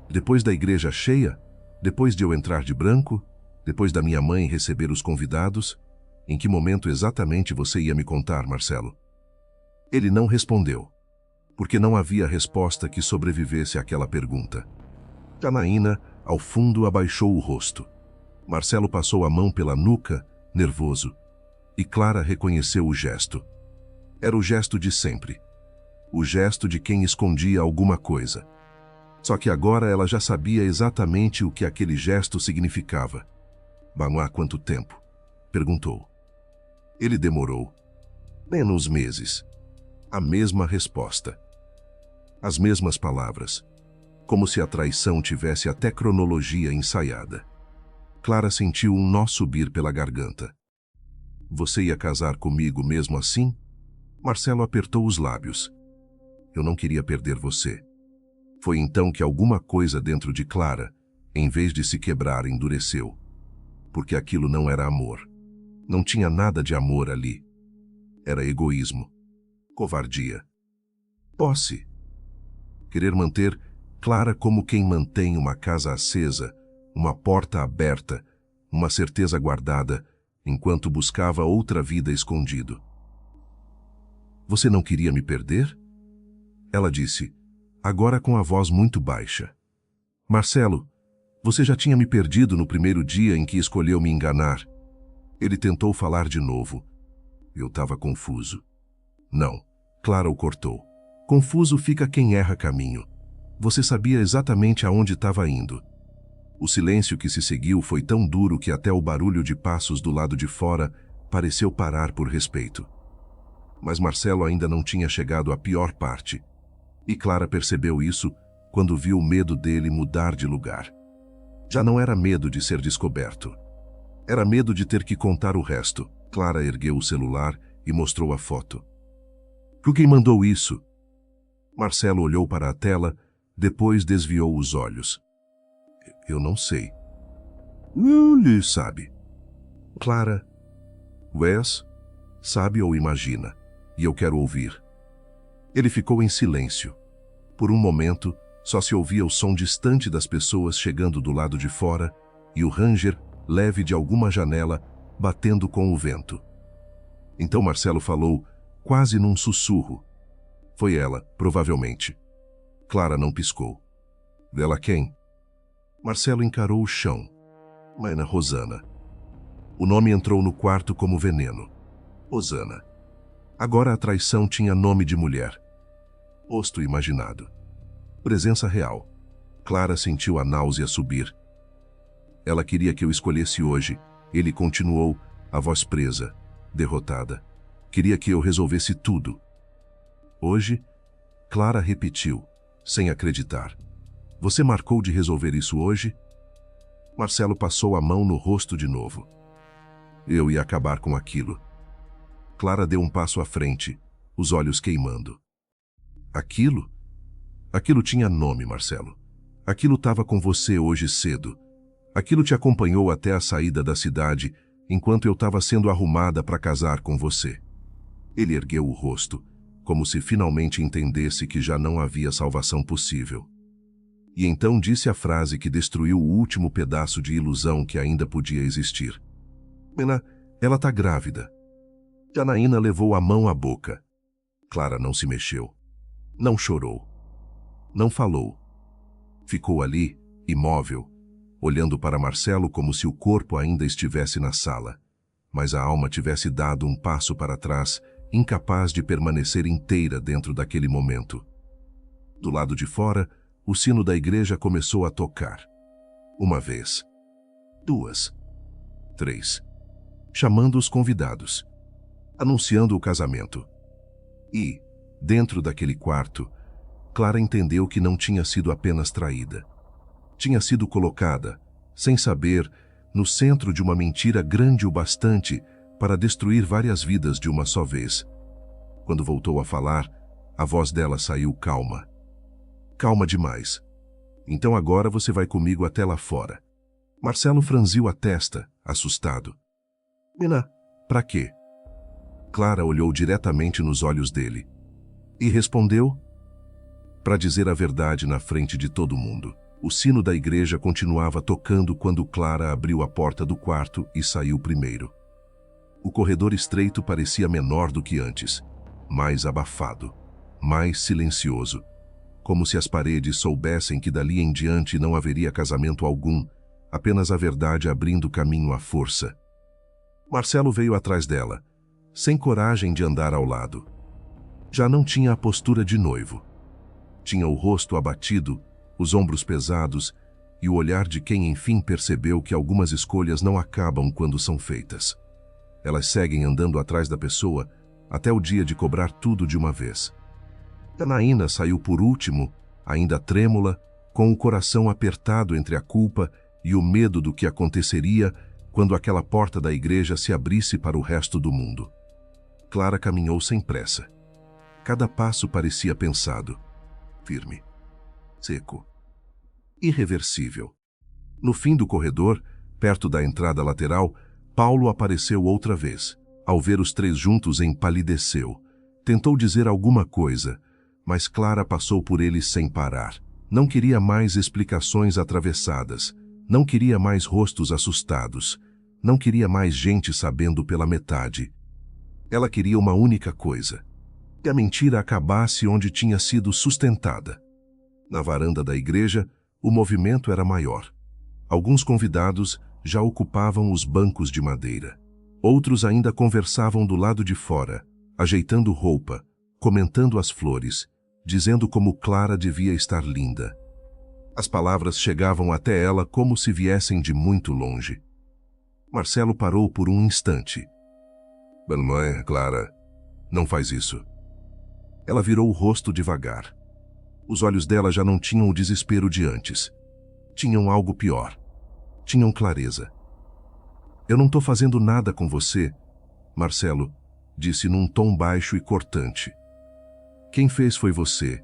Depois da igreja cheia? Depois de eu entrar de branco? Depois da minha mãe receber os convidados? Em que momento exatamente você ia me contar, Marcelo? Ele não respondeu, porque não havia resposta que sobrevivesse àquela pergunta. Janaína, ao fundo, abaixou o rosto. Marcelo passou a mão pela nuca, nervoso, e Clara reconheceu o gesto. Era o gesto de sempre. O gesto de quem escondia alguma coisa. Só que agora ela já sabia exatamente o que aquele gesto significava. Há quanto tempo? Perguntou. Ele demorou. Menos meses. A mesma resposta. As mesmas palavras. Como se a traição tivesse até cronologia ensaiada. Clara sentiu um nó subir pela garganta. Você ia casar comigo mesmo assim? Marcelo apertou os lábios. Eu não queria perder você. Foi então que alguma coisa dentro de Clara, em vez de se quebrar, endureceu. Porque aquilo não era amor. Não tinha nada de amor ali. Era egoísmo. Covardia. Posse. Querer manter Clara como quem mantém uma casa acesa, uma porta aberta, uma certeza guardada, enquanto buscava outra vida escondido. Você não queria me perder? Ela disse, agora com a voz muito baixa. Marcelo, você já tinha me perdido no primeiro dia em que escolheu me enganar. Ele tentou falar de novo. Eu estava confuso. Não, Clara o cortou. Confuso fica quem erra caminho. Você sabia exatamente aonde estava indo. O silêncio que se seguiu foi tão duro que até o barulho de passos do lado de fora pareceu parar por respeito. Mas Marcelo ainda não tinha chegado à pior parte. E Clara percebeu isso quando viu o medo dele mudar de lugar. Já não era medo de ser descoberto. Era medo de ter que contar o resto. Clara ergueu o celular e mostrou a foto. Quem mandou isso? Marcelo olhou para a tela, depois desviou os olhos. Eu não sei. Ele sabe. Clara, Wes, sabe ou imagina, e eu quero ouvir. Ele ficou em silêncio. Por um momento, só se ouvia o som distante das pessoas chegando do lado de fora e o ranger, leve de alguma janela, batendo com o vento. Então Marcelo falou, quase num sussurro. Foi ela, provavelmente. Clara não piscou. Dela quem? Marcelo encarou o chão. Mana Rosana. O nome entrou no quarto como veneno. Rosana. Agora a traição tinha nome de mulher. Rosto imaginado. Presença real. Clara sentiu a náusea subir. Ela queria que eu escolhesse hoje. Ele continuou, a voz presa, derrotada. Queria que eu resolvesse tudo. Hoje, Clara repetiu, sem acreditar. Você marcou de resolver isso hoje? Marcelo passou a mão no rosto de novo. Eu ia acabar com aquilo. Clara deu um passo à frente, os olhos queimando. Aquilo? Aquilo tinha nome, Marcelo. Aquilo estava com você hoje cedo. Aquilo te acompanhou até a saída da cidade, enquanto eu estava sendo arrumada para casar com você. Ele ergueu o rosto, como se finalmente entendesse que já não havia salvação possível. E então disse a frase que destruiu o último pedaço de ilusão que ainda podia existir. Ela tá grávida. Janaína levou a mão à boca. Clara não se mexeu. Não chorou. Não falou. Ficou ali, imóvel, olhando para Marcelo como se o corpo ainda estivesse na sala, mas a alma tivesse dado um passo para trás, incapaz de permanecer inteira dentro daquele momento. Do lado de fora, o sino da igreja começou a tocar. Uma vez. 2. 3. Chamando os convidados. Anunciando o casamento. E, dentro daquele quarto, Clara entendeu que não tinha sido apenas traída. Tinha sido colocada, sem saber, no centro de uma mentira grande o bastante para destruir várias vidas de uma só vez. Quando voltou a falar, a voz dela saiu calma. Calma demais. Então agora você vai comigo até lá fora. Marcelo franziu a testa, assustado. Pra quê? Clara olhou diretamente nos olhos dele. E respondeu? Para dizer a verdade na frente de todo mundo. O sino da igreja continuava tocando quando Clara abriu a porta do quarto e saiu primeiro. O corredor estreito parecia menor do que antes, mais abafado, mais silencioso, como se as paredes soubessem que dali em diante não haveria casamento algum, apenas a verdade abrindo caminho à força. Marcelo veio atrás dela, sem coragem de andar ao lado. Já não tinha a postura de noivo. Tinha o rosto abatido, os ombros pesados e o olhar de quem enfim percebeu que algumas escolhas não acabam quando são feitas. Elas seguem andando atrás da pessoa até o dia de cobrar tudo de uma vez. Janaína saiu por último, ainda trêmula, com o coração apertado entre a culpa e o medo do que aconteceria quando aquela porta da igreja se abrisse para o resto do mundo. Clara caminhou sem pressa. Cada passo parecia pensado, firme, seco, irreversível. No fim do corredor, perto da entrada lateral, Paulo apareceu outra vez. Ao ver os três juntos, empalideceu. Tentou dizer alguma coisa, mas Clara passou por ele sem parar. Não queria mais explicações atravessadas. Não queria mais rostos assustados. Não queria mais gente sabendo pela metade. Ela queria uma única coisa: que a mentira acabasse onde tinha sido sustentada. Na varanda da igreja, o movimento era maior. Alguns convidados já ocupavam os bancos de madeira. Outros ainda conversavam do lado de fora, ajeitando roupa, comentando as flores, dizendo como Clara devia estar linda. As palavras chegavam até ela como se viessem de muito longe. Marcelo parou por um instante. Mãe, Clara, não faz isso. Ela virou o rosto devagar. Os olhos dela já não tinham o desespero de antes. Tinham algo pior. Tinham clareza. Eu não estou fazendo nada com você, Marcelo disse num tom baixo e cortante. Quem fez foi você.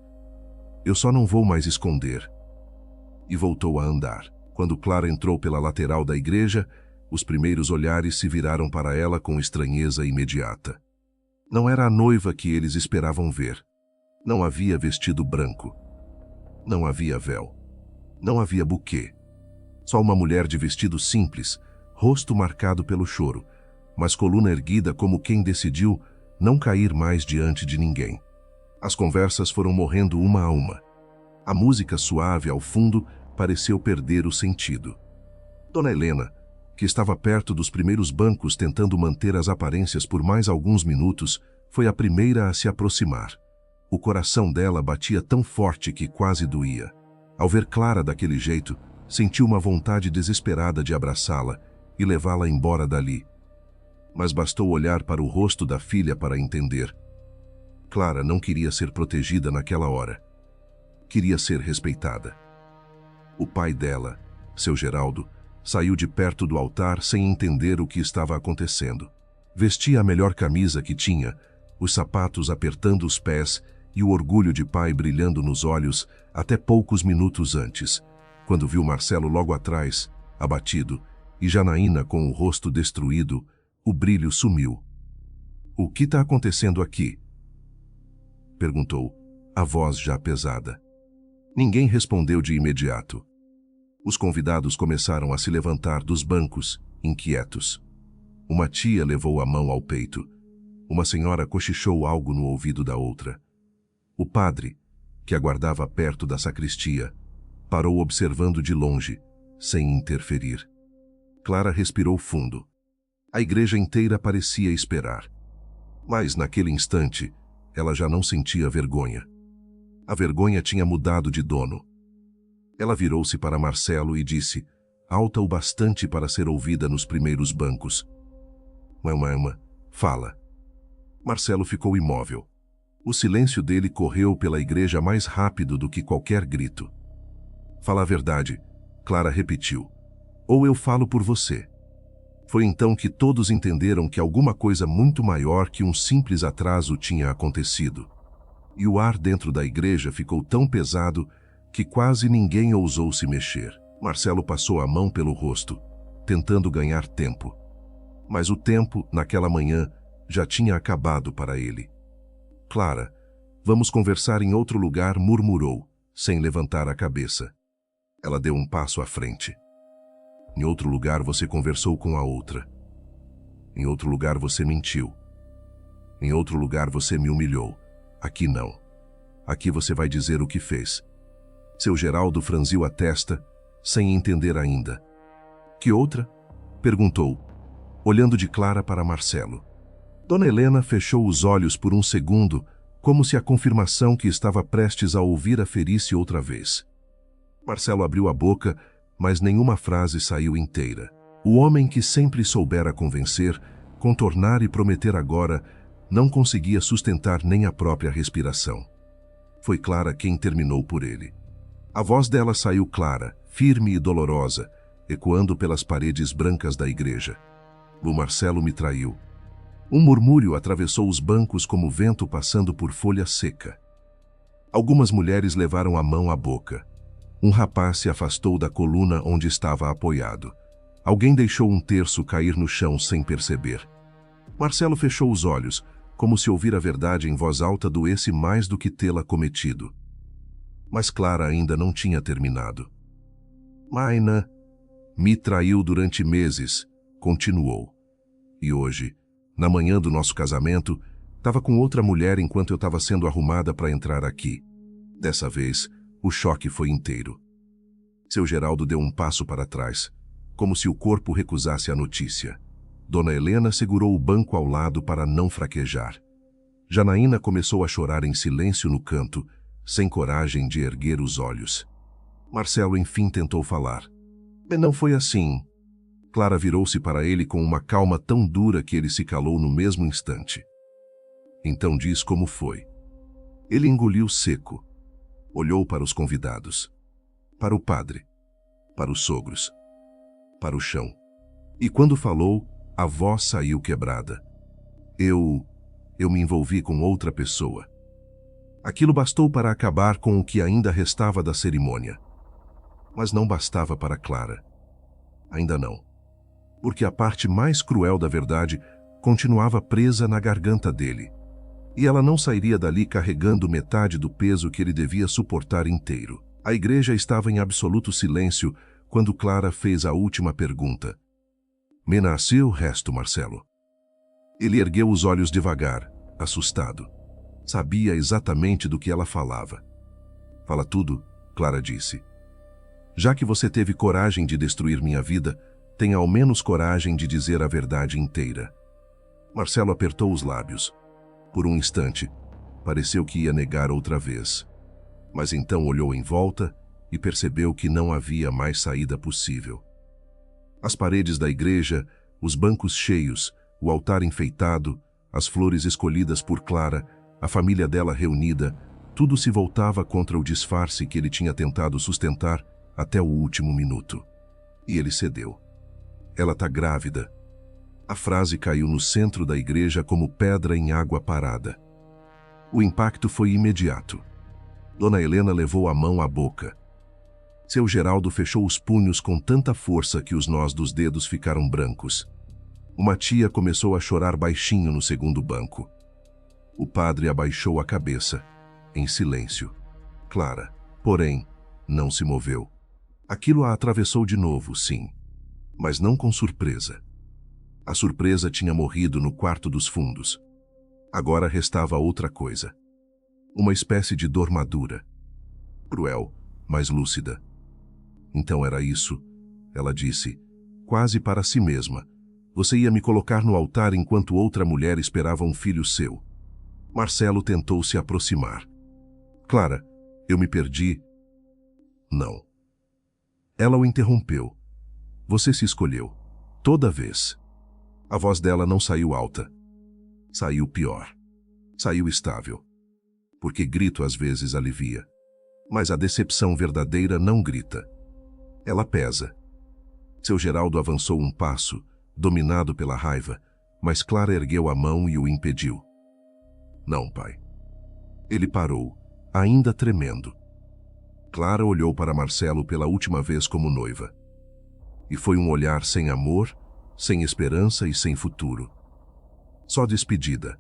Eu só não vou mais esconder. E voltou a andar. Quando Clara entrou pela lateral da igreja, os primeiros olhares se viraram para ela com estranheza imediata. Não era a noiva que eles esperavam ver. Não havia vestido branco. Não havia véu. Não havia buquê. Só uma mulher de vestido simples, rosto marcado pelo choro, mas coluna erguida como quem decidiu não cair mais diante de ninguém. As conversas foram morrendo uma a uma. A música suave ao fundo pareceu perder o sentido. Dona Helena, que estava perto dos primeiros bancos tentando manter as aparências por mais alguns minutos, foi a primeira a se aproximar. O coração dela batia tão forte que quase doía. Ao ver Clara daquele jeito, sentiu uma vontade desesperada de abraçá-la e levá-la embora dali. Mas bastou olhar para o rosto da filha para entender. Clara não queria ser protegida naquela hora. Queria ser respeitada. O pai dela, seu Geraldo, saiu de perto do altar sem entender o que estava acontecendo. Vestia a melhor camisa que tinha, os sapatos apertando os pés e o orgulho de pai brilhando nos olhos até poucos minutos antes, quando viu Marcelo logo atrás, abatido, e Janaína com o rosto destruído, o brilho sumiu. "O que está acontecendo aqui?" perguntou, a voz já pesada. Ninguém respondeu de imediato. Os convidados começaram a se levantar dos bancos, inquietos. Uma tia levou a mão ao peito. Uma senhora cochichou algo no ouvido da outra. O padre, que aguardava perto da sacristia, parou observando de longe, sem interferir. Clara respirou fundo. A igreja inteira parecia esperar. Mas, naquele instante, ela já não sentia vergonha. A vergonha tinha mudado de dono. Ela virou-se para Marcelo e disse, alta o bastante para ser ouvida nos primeiros bancos: "Mamãe, fala." Marcelo ficou imóvel. O silêncio dele correu pela igreja mais rápido do que qualquer grito. "Fala a verdade," Clara repetiu. "Ou eu falo por você." Foi então que todos entenderam que alguma coisa muito maior que um simples atraso tinha acontecido. E o ar dentro da igreja ficou tão pesado que quase ninguém ousou se mexer. Marcelo passou a mão pelo rosto, tentando ganhar tempo. Mas o tempo, naquela manhã, já tinha acabado para ele. "Clara, vamos conversar em outro lugar", murmurou, sem levantar a cabeça. Ela deu um passo à frente. "Em outro lugar você conversou com a outra. Em outro lugar você mentiu. Em outro lugar você me humilhou. Aqui não. Aqui você vai dizer o que fez." Seu Geraldo franziu a testa, sem entender ainda. "Que outra?" perguntou, olhando de Clara para Marcelo. Dona Helena fechou os olhos por um segundo, como se a confirmação que estava prestes a ouvir a ferisse outra vez. Marcelo abriu a boca, mas nenhuma frase saiu inteira. O homem que sempre soubera convencer, contornar e prometer agora, não conseguia sustentar nem a própria respiração. Foi Clara quem terminou por ele. A voz dela saiu clara, firme e dolorosa, ecoando pelas paredes brancas da igreja. "O Marcelo me traiu." Um murmúrio atravessou os bancos como vento passando por folha seca. Algumas mulheres levaram a mão à boca. Um rapaz se afastou da coluna onde estava apoiado. Alguém deixou um terço cair no chão sem perceber. Marcelo fechou os olhos, como se ouvir a verdade em voz alta doesse mais do que tê-la cometido. Mas Clara ainda não tinha terminado. "Maina me traiu durante meses", continuou. "E hoje, na manhã do nosso casamento, estava com outra mulher enquanto eu estava sendo arrumada para entrar aqui. Dessa vez, o choque foi inteiro." Seu Geraldo deu um passo para trás, como se o corpo recusasse a notícia. Dona Helena segurou o banco ao lado para não fraquejar. Janaína começou a chorar em silêncio no canto, sem coragem de erguer os olhos. Marcelo enfim tentou falar. "Não foi assim." Clara virou-se para ele com uma calma tão dura que ele se calou no mesmo instante. "Então diz como foi." Ele engoliu seco. Olhou para os convidados, para o padre, para os sogros, para o chão. E quando falou, a voz saiu quebrada. Eu me envolvi com outra pessoa. Aquilo bastou para acabar com o que ainda restava da cerimônia. Mas não bastava para Clara. Ainda não. Porque a parte mais cruel da verdade continuava presa na garganta dele. E ela não sairia dali carregando metade do peso que ele devia suportar inteiro. A igreja estava em absoluto silêncio quando Clara fez a última pergunta. Me nasceu o resto, Marcelo. Ele ergueu os olhos devagar, assustado. Sabia exatamente do que ela falava. Fala tudo, Clara disse. Já que você teve coragem de destruir minha vida, tenha ao menos coragem de dizer a verdade inteira. Marcelo apertou os lábios. Por um instante, pareceu que ia negar outra vez. Mas então olhou em volta e percebeu que não havia mais saída possível. As paredes da igreja, os bancos cheios, o altar enfeitado, as flores escolhidas por Clara, a família dela reunida, tudo se voltava contra o disfarce que ele tinha tentado sustentar até o último minuto. E ele cedeu. Ela tá grávida. A frase caiu no centro da igreja como pedra em água parada. O impacto foi imediato. Dona Helena levou a mão à boca. Seu Geraldo fechou os punhos com tanta força que os nós dos dedos ficaram brancos. Uma tia começou a chorar baixinho no segundo banco. O padre abaixou a cabeça, em silêncio. Clara, porém, não se moveu. Aquilo a atravessou de novo, sim, mas não com surpresa. A surpresa tinha morrido no quarto dos fundos. Agora restava outra coisa. Uma espécie de dor madura. Cruel, mas lúcida. Então era isso, ela disse, quase para si mesma. Você ia me colocar no altar enquanto outra mulher esperava um filho seu. Marcelo tentou se aproximar. Clara, eu me perdi. Não. Ela o interrompeu. Você se escolheu. Toda vez. A voz dela não saiu alta. Saiu pior. Saiu estável. Porque grito às vezes alivia. Mas a decepção verdadeira não grita. Ela pesa. Seu Geraldo avançou um passo, dominado pela raiva, mas Clara ergueu a mão e o impediu. Não, pai. Ele parou, ainda tremendo. Clara olhou para Marcelo pela última vez como noiva. E foi um olhar sem amor, sem esperança e sem futuro. Só despedida.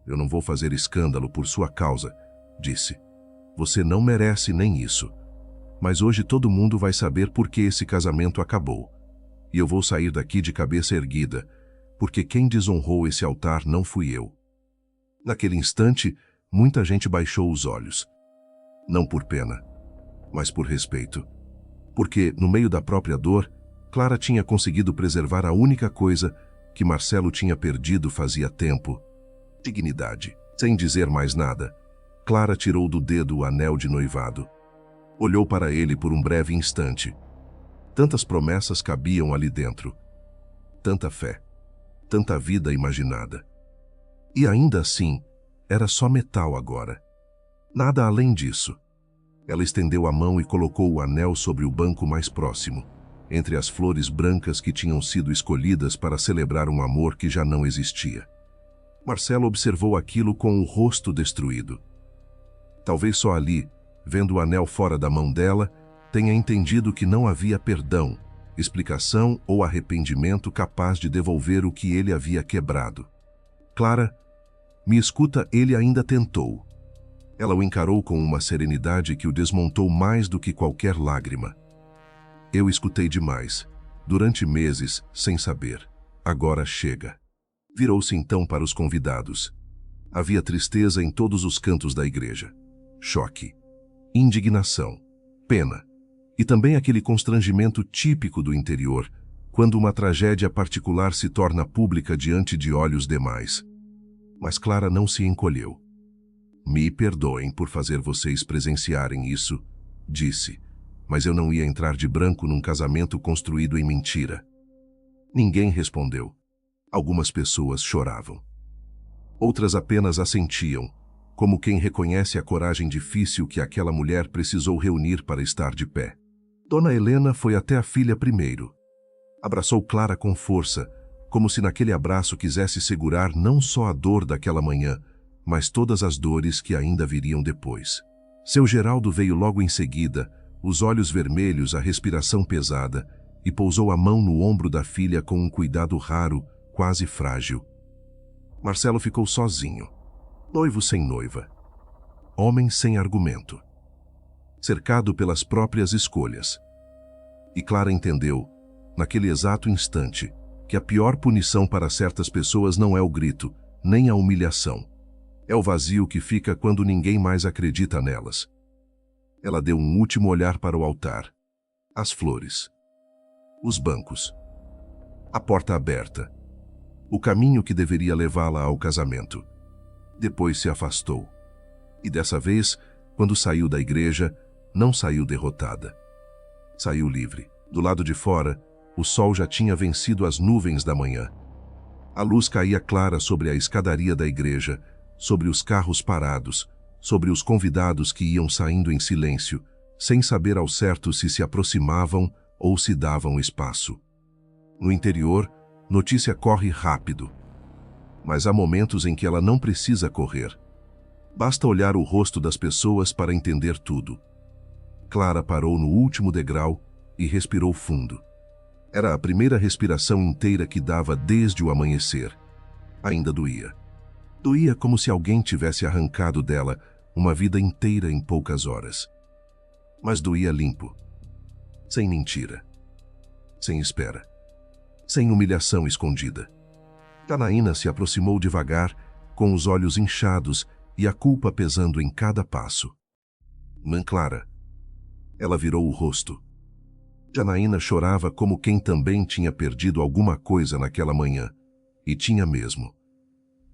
Eu não vou fazer escândalo por sua causa, disse. Você não merece nem isso. Mas hoje todo mundo vai saber por que esse casamento acabou. E eu vou sair daqui de cabeça erguida, porque quem desonrou esse altar não fui eu. Naquele instante, muita gente baixou os olhos. Não por pena, mas por respeito. Porque, no meio da própria dor, Clara tinha conseguido preservar a única coisa que Marcelo tinha perdido fazia tempo. Dignidade. Sem dizer mais nada, Clara tirou do dedo o anel de noivado. Olhou para ele por um breve instante. Tantas promessas cabiam ali dentro. Tanta fé. Tanta vida imaginada. E ainda assim, era só metal agora. Nada além disso. Ela estendeu a mão e colocou o anel sobre o banco mais próximo, entre as flores brancas que tinham sido escolhidas para celebrar um amor que já não existia. Marcelo observou aquilo com o rosto destruído. Talvez só ali, vendo o anel fora da mão dela, tenha entendido que não havia perdão, explicação ou arrependimento capaz de devolver o que ele havia quebrado. Clara, me escuta, ele ainda tentou. Ela o encarou com uma serenidade que o desmontou mais do que qualquer lágrima. Eu escutei demais, durante meses, sem saber. Agora chega. Virou-se então para os convidados. Havia tristeza em todos os cantos da igreja. Choque, indignação, pena. E também aquele constrangimento típico do interior, quando uma tragédia particular se torna pública diante de olhos demais. Mas Clara não se encolheu. Me perdoem por fazer vocês presenciarem isso, disse, mas eu não ia entrar de branco num casamento construído em mentira. Ninguém respondeu. Algumas pessoas choravam. Outras apenas assentiam, como quem reconhece a coragem difícil que aquela mulher precisou reunir para estar de pé. Dona Helena foi até a filha primeiro. Abraçou Clara com força, como se naquele abraço quisesse segurar não só a dor daquela manhã, mas todas as dores que ainda viriam depois. Seu Geraldo veio logo em seguida, os olhos vermelhos, a respiração pesada, e pousou a mão no ombro da filha com um cuidado raro, quase frágil. Marcelo ficou sozinho, noivo sem noiva, homem sem argumento, cercado pelas próprias escolhas. E Clara entendeu, naquele exato instante, que a pior punição para certas pessoas não é o grito, nem a humilhação. É o vazio que fica quando ninguém mais acredita nelas. Ela deu um último olhar para o altar, as flores, os bancos, a porta aberta, o caminho que deveria levá-la ao casamento. Depois se afastou. E dessa vez, quando saiu da igreja, não saiu derrotada. Saiu livre. Do lado de fora, o sol já tinha vencido as nuvens da manhã. A luz caía clara sobre a escadaria da igreja, sobre os carros parados, sobre os convidados que iam saindo em silêncio, sem saber ao certo se aproximavam ou se davam espaço. No interior, notícia corre rápido. Mas há momentos em que ela não precisa correr. Basta olhar o rosto das pessoas para entender tudo. Clara parou no último degrau e respirou fundo. Era a primeira respiração inteira que dava desde o amanhecer. Ainda doía. Doía como se alguém tivesse arrancado dela uma vida inteira em poucas horas. Mas doía limpo. Sem mentira. Sem espera. Sem humilhação escondida. Janaína se aproximou devagar, com os olhos inchados e a culpa pesando em cada passo. Mãe Clara. Ela virou o rosto. Janaína chorava como quem também tinha perdido alguma coisa naquela manhã. E tinha mesmo.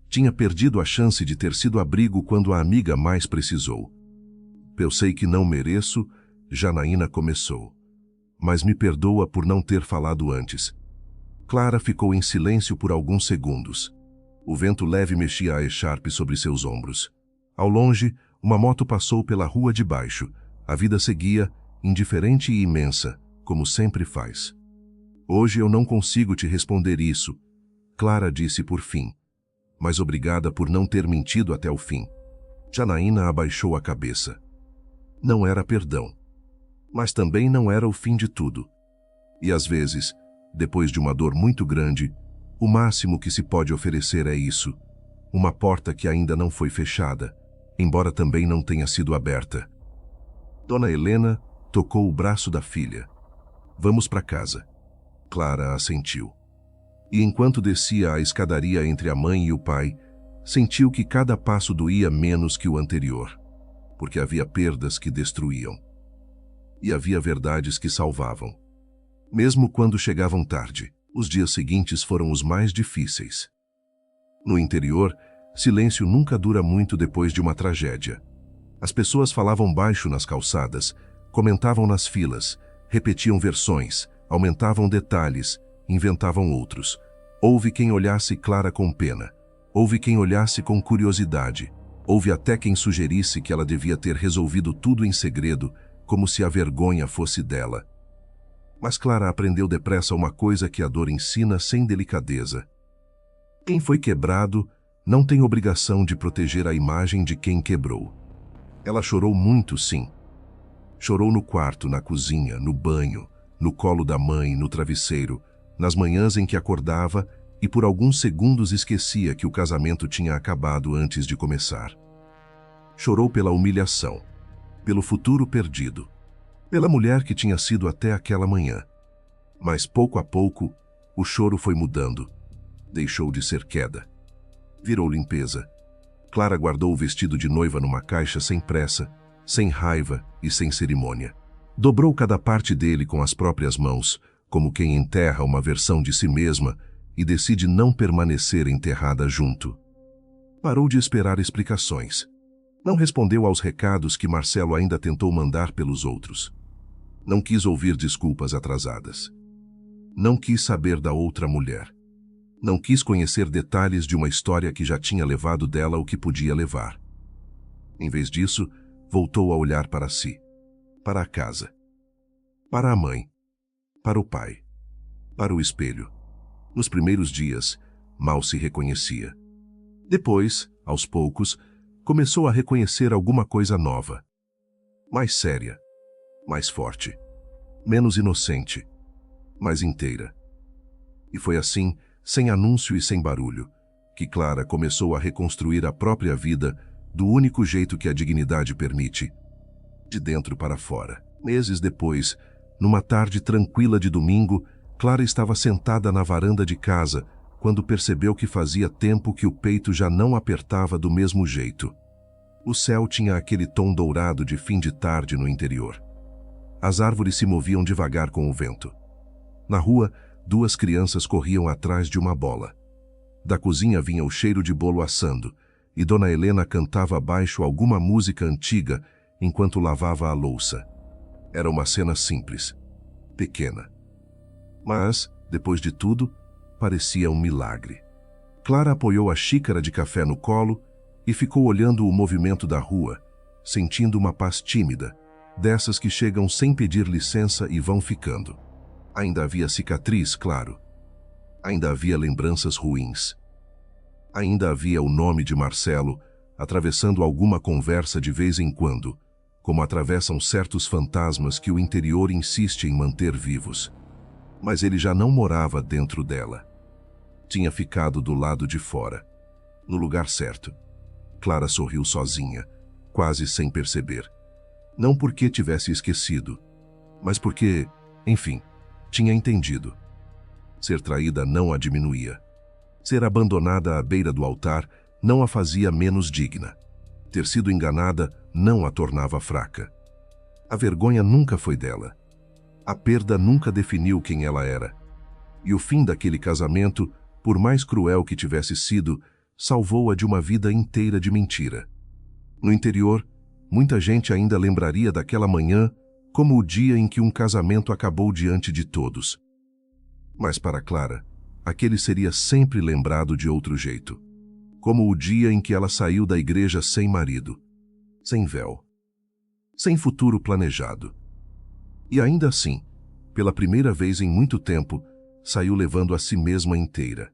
Tinha perdido a chance de ter sido abrigo quando a amiga mais precisou. Eu sei que não mereço, Janaína começou. Mas me perdoa por não ter falado antes. Clara ficou em silêncio por alguns segundos. O vento leve mexia a echarpe sobre seus ombros. Ao longe, uma moto passou pela rua de baixo. A vida seguia, indiferente e imensa, como sempre faz. Hoje eu não consigo te responder isso, Clara disse por fim. Mas obrigada por não ter mentido até o fim. Janaína abaixou a cabeça. Não era perdão. Mas também não era o fim de tudo. E às vezes, depois de uma dor muito grande, o máximo que se pode oferecer é isso. Uma porta que ainda não foi fechada, embora também não tenha sido aberta. Dona Helena tocou o braço da filha. Vamos para casa. Clara assentiu. E enquanto descia a escadaria entre a mãe e o pai, sentiu que cada passo doía menos que o anterior, porque havia perdas que destruíam. E havia verdades que salvavam. Mesmo quando chegavam tarde, os dias seguintes foram os mais difíceis. No interior, silêncio nunca dura muito depois de uma tragédia. As pessoas falavam baixo nas calçadas, comentavam nas filas, repetiam versões, aumentavam detalhes, inventavam outros. Houve quem olhasse Clara com pena. Houve quem olhasse com curiosidade. Houve até quem sugerisse que ela devia ter resolvido tudo em segredo, como se a vergonha fosse dela. Mas Clara aprendeu depressa uma coisa que a dor ensina sem delicadeza. Quem foi quebrado não tem obrigação de proteger a imagem de quem quebrou. Ela chorou muito, sim. Chorou no quarto, na cozinha, no banho, no colo da mãe, no travesseiro, nas manhãs em que acordava e por alguns segundos esquecia que o casamento tinha acabado antes de começar. Chorou pela humilhação, pelo futuro perdido, pela mulher que tinha sido até aquela manhã. Mas pouco a pouco, o choro foi mudando. Deixou de ser queda. Virou limpeza. Clara guardou o vestido de noiva numa caixa sem pressa, sem raiva e sem cerimônia. Dobrou cada parte dele com as próprias mãos, como quem enterra uma versão de si mesma e decide não permanecer enterrada junto. Parou de esperar explicações. Não respondeu aos recados que Marcelo ainda tentou mandar pelos outros. Não quis ouvir desculpas atrasadas. Não quis saber da outra mulher. Não quis conhecer detalhes de uma história que já tinha levado dela o que podia levar. Em vez disso, voltou a olhar para si, para a casa, para a mãe, para o pai, para o espelho. Nos primeiros dias, mal se reconhecia. Depois, aos poucos, começou a reconhecer alguma coisa nova. Mais séria, mais forte, menos inocente, mais inteira. E foi assim, sem anúncio e sem barulho, que Clara começou a reconstruir a própria vida do único jeito que a dignidade permite, de dentro para fora. Meses depois, numa tarde tranquila de domingo, Clara estava sentada na varanda de casa, quando percebeu que fazia tempo que o peito já não apertava do mesmo jeito. O céu tinha aquele tom dourado de fim de tarde no interior. As árvores se moviam devagar com o vento. Na rua, duas crianças corriam atrás de uma bola. Da cozinha vinha o cheiro de bolo assando, e Dona Helena cantava baixo alguma música antiga enquanto lavava a louça. Era uma cena simples, pequena. Mas, depois de tudo, parecia um milagre. Clara apoiou a xícara de café no colo e ficou olhando o movimento da rua, sentindo uma paz tímida, dessas que chegam sem pedir licença e vão ficando. Ainda havia cicatriz, claro. Ainda havia lembranças ruins. Ainda havia o nome de Marcelo atravessando alguma conversa de vez em quando, como atravessam certos fantasmas que o interior insiste em manter vivos. Mas ele já não morava dentro dela. Tinha ficado do lado de fora, no lugar certo. Clara sorriu sozinha, quase sem perceber. Não porque tivesse esquecido, mas porque, enfim, tinha entendido. Ser traída não a diminuía. Ser abandonada à beira do altar não a fazia menos digna. Ter sido enganada não a tornava fraca. A vergonha nunca foi dela. A perda nunca definiu quem ela era. E o fim daquele casamento, por mais cruel que tivesse sido, salvou-a de uma vida inteira de mentira. No interior, muita gente ainda lembraria daquela manhã como o dia em que um casamento acabou diante de todos. Mas para Clara, aquele seria sempre lembrado de outro jeito. Como o dia em que ela saiu da igreja sem marido, sem véu, sem futuro planejado. E ainda assim, pela primeira vez em muito tempo, saiu levando a si mesma inteira.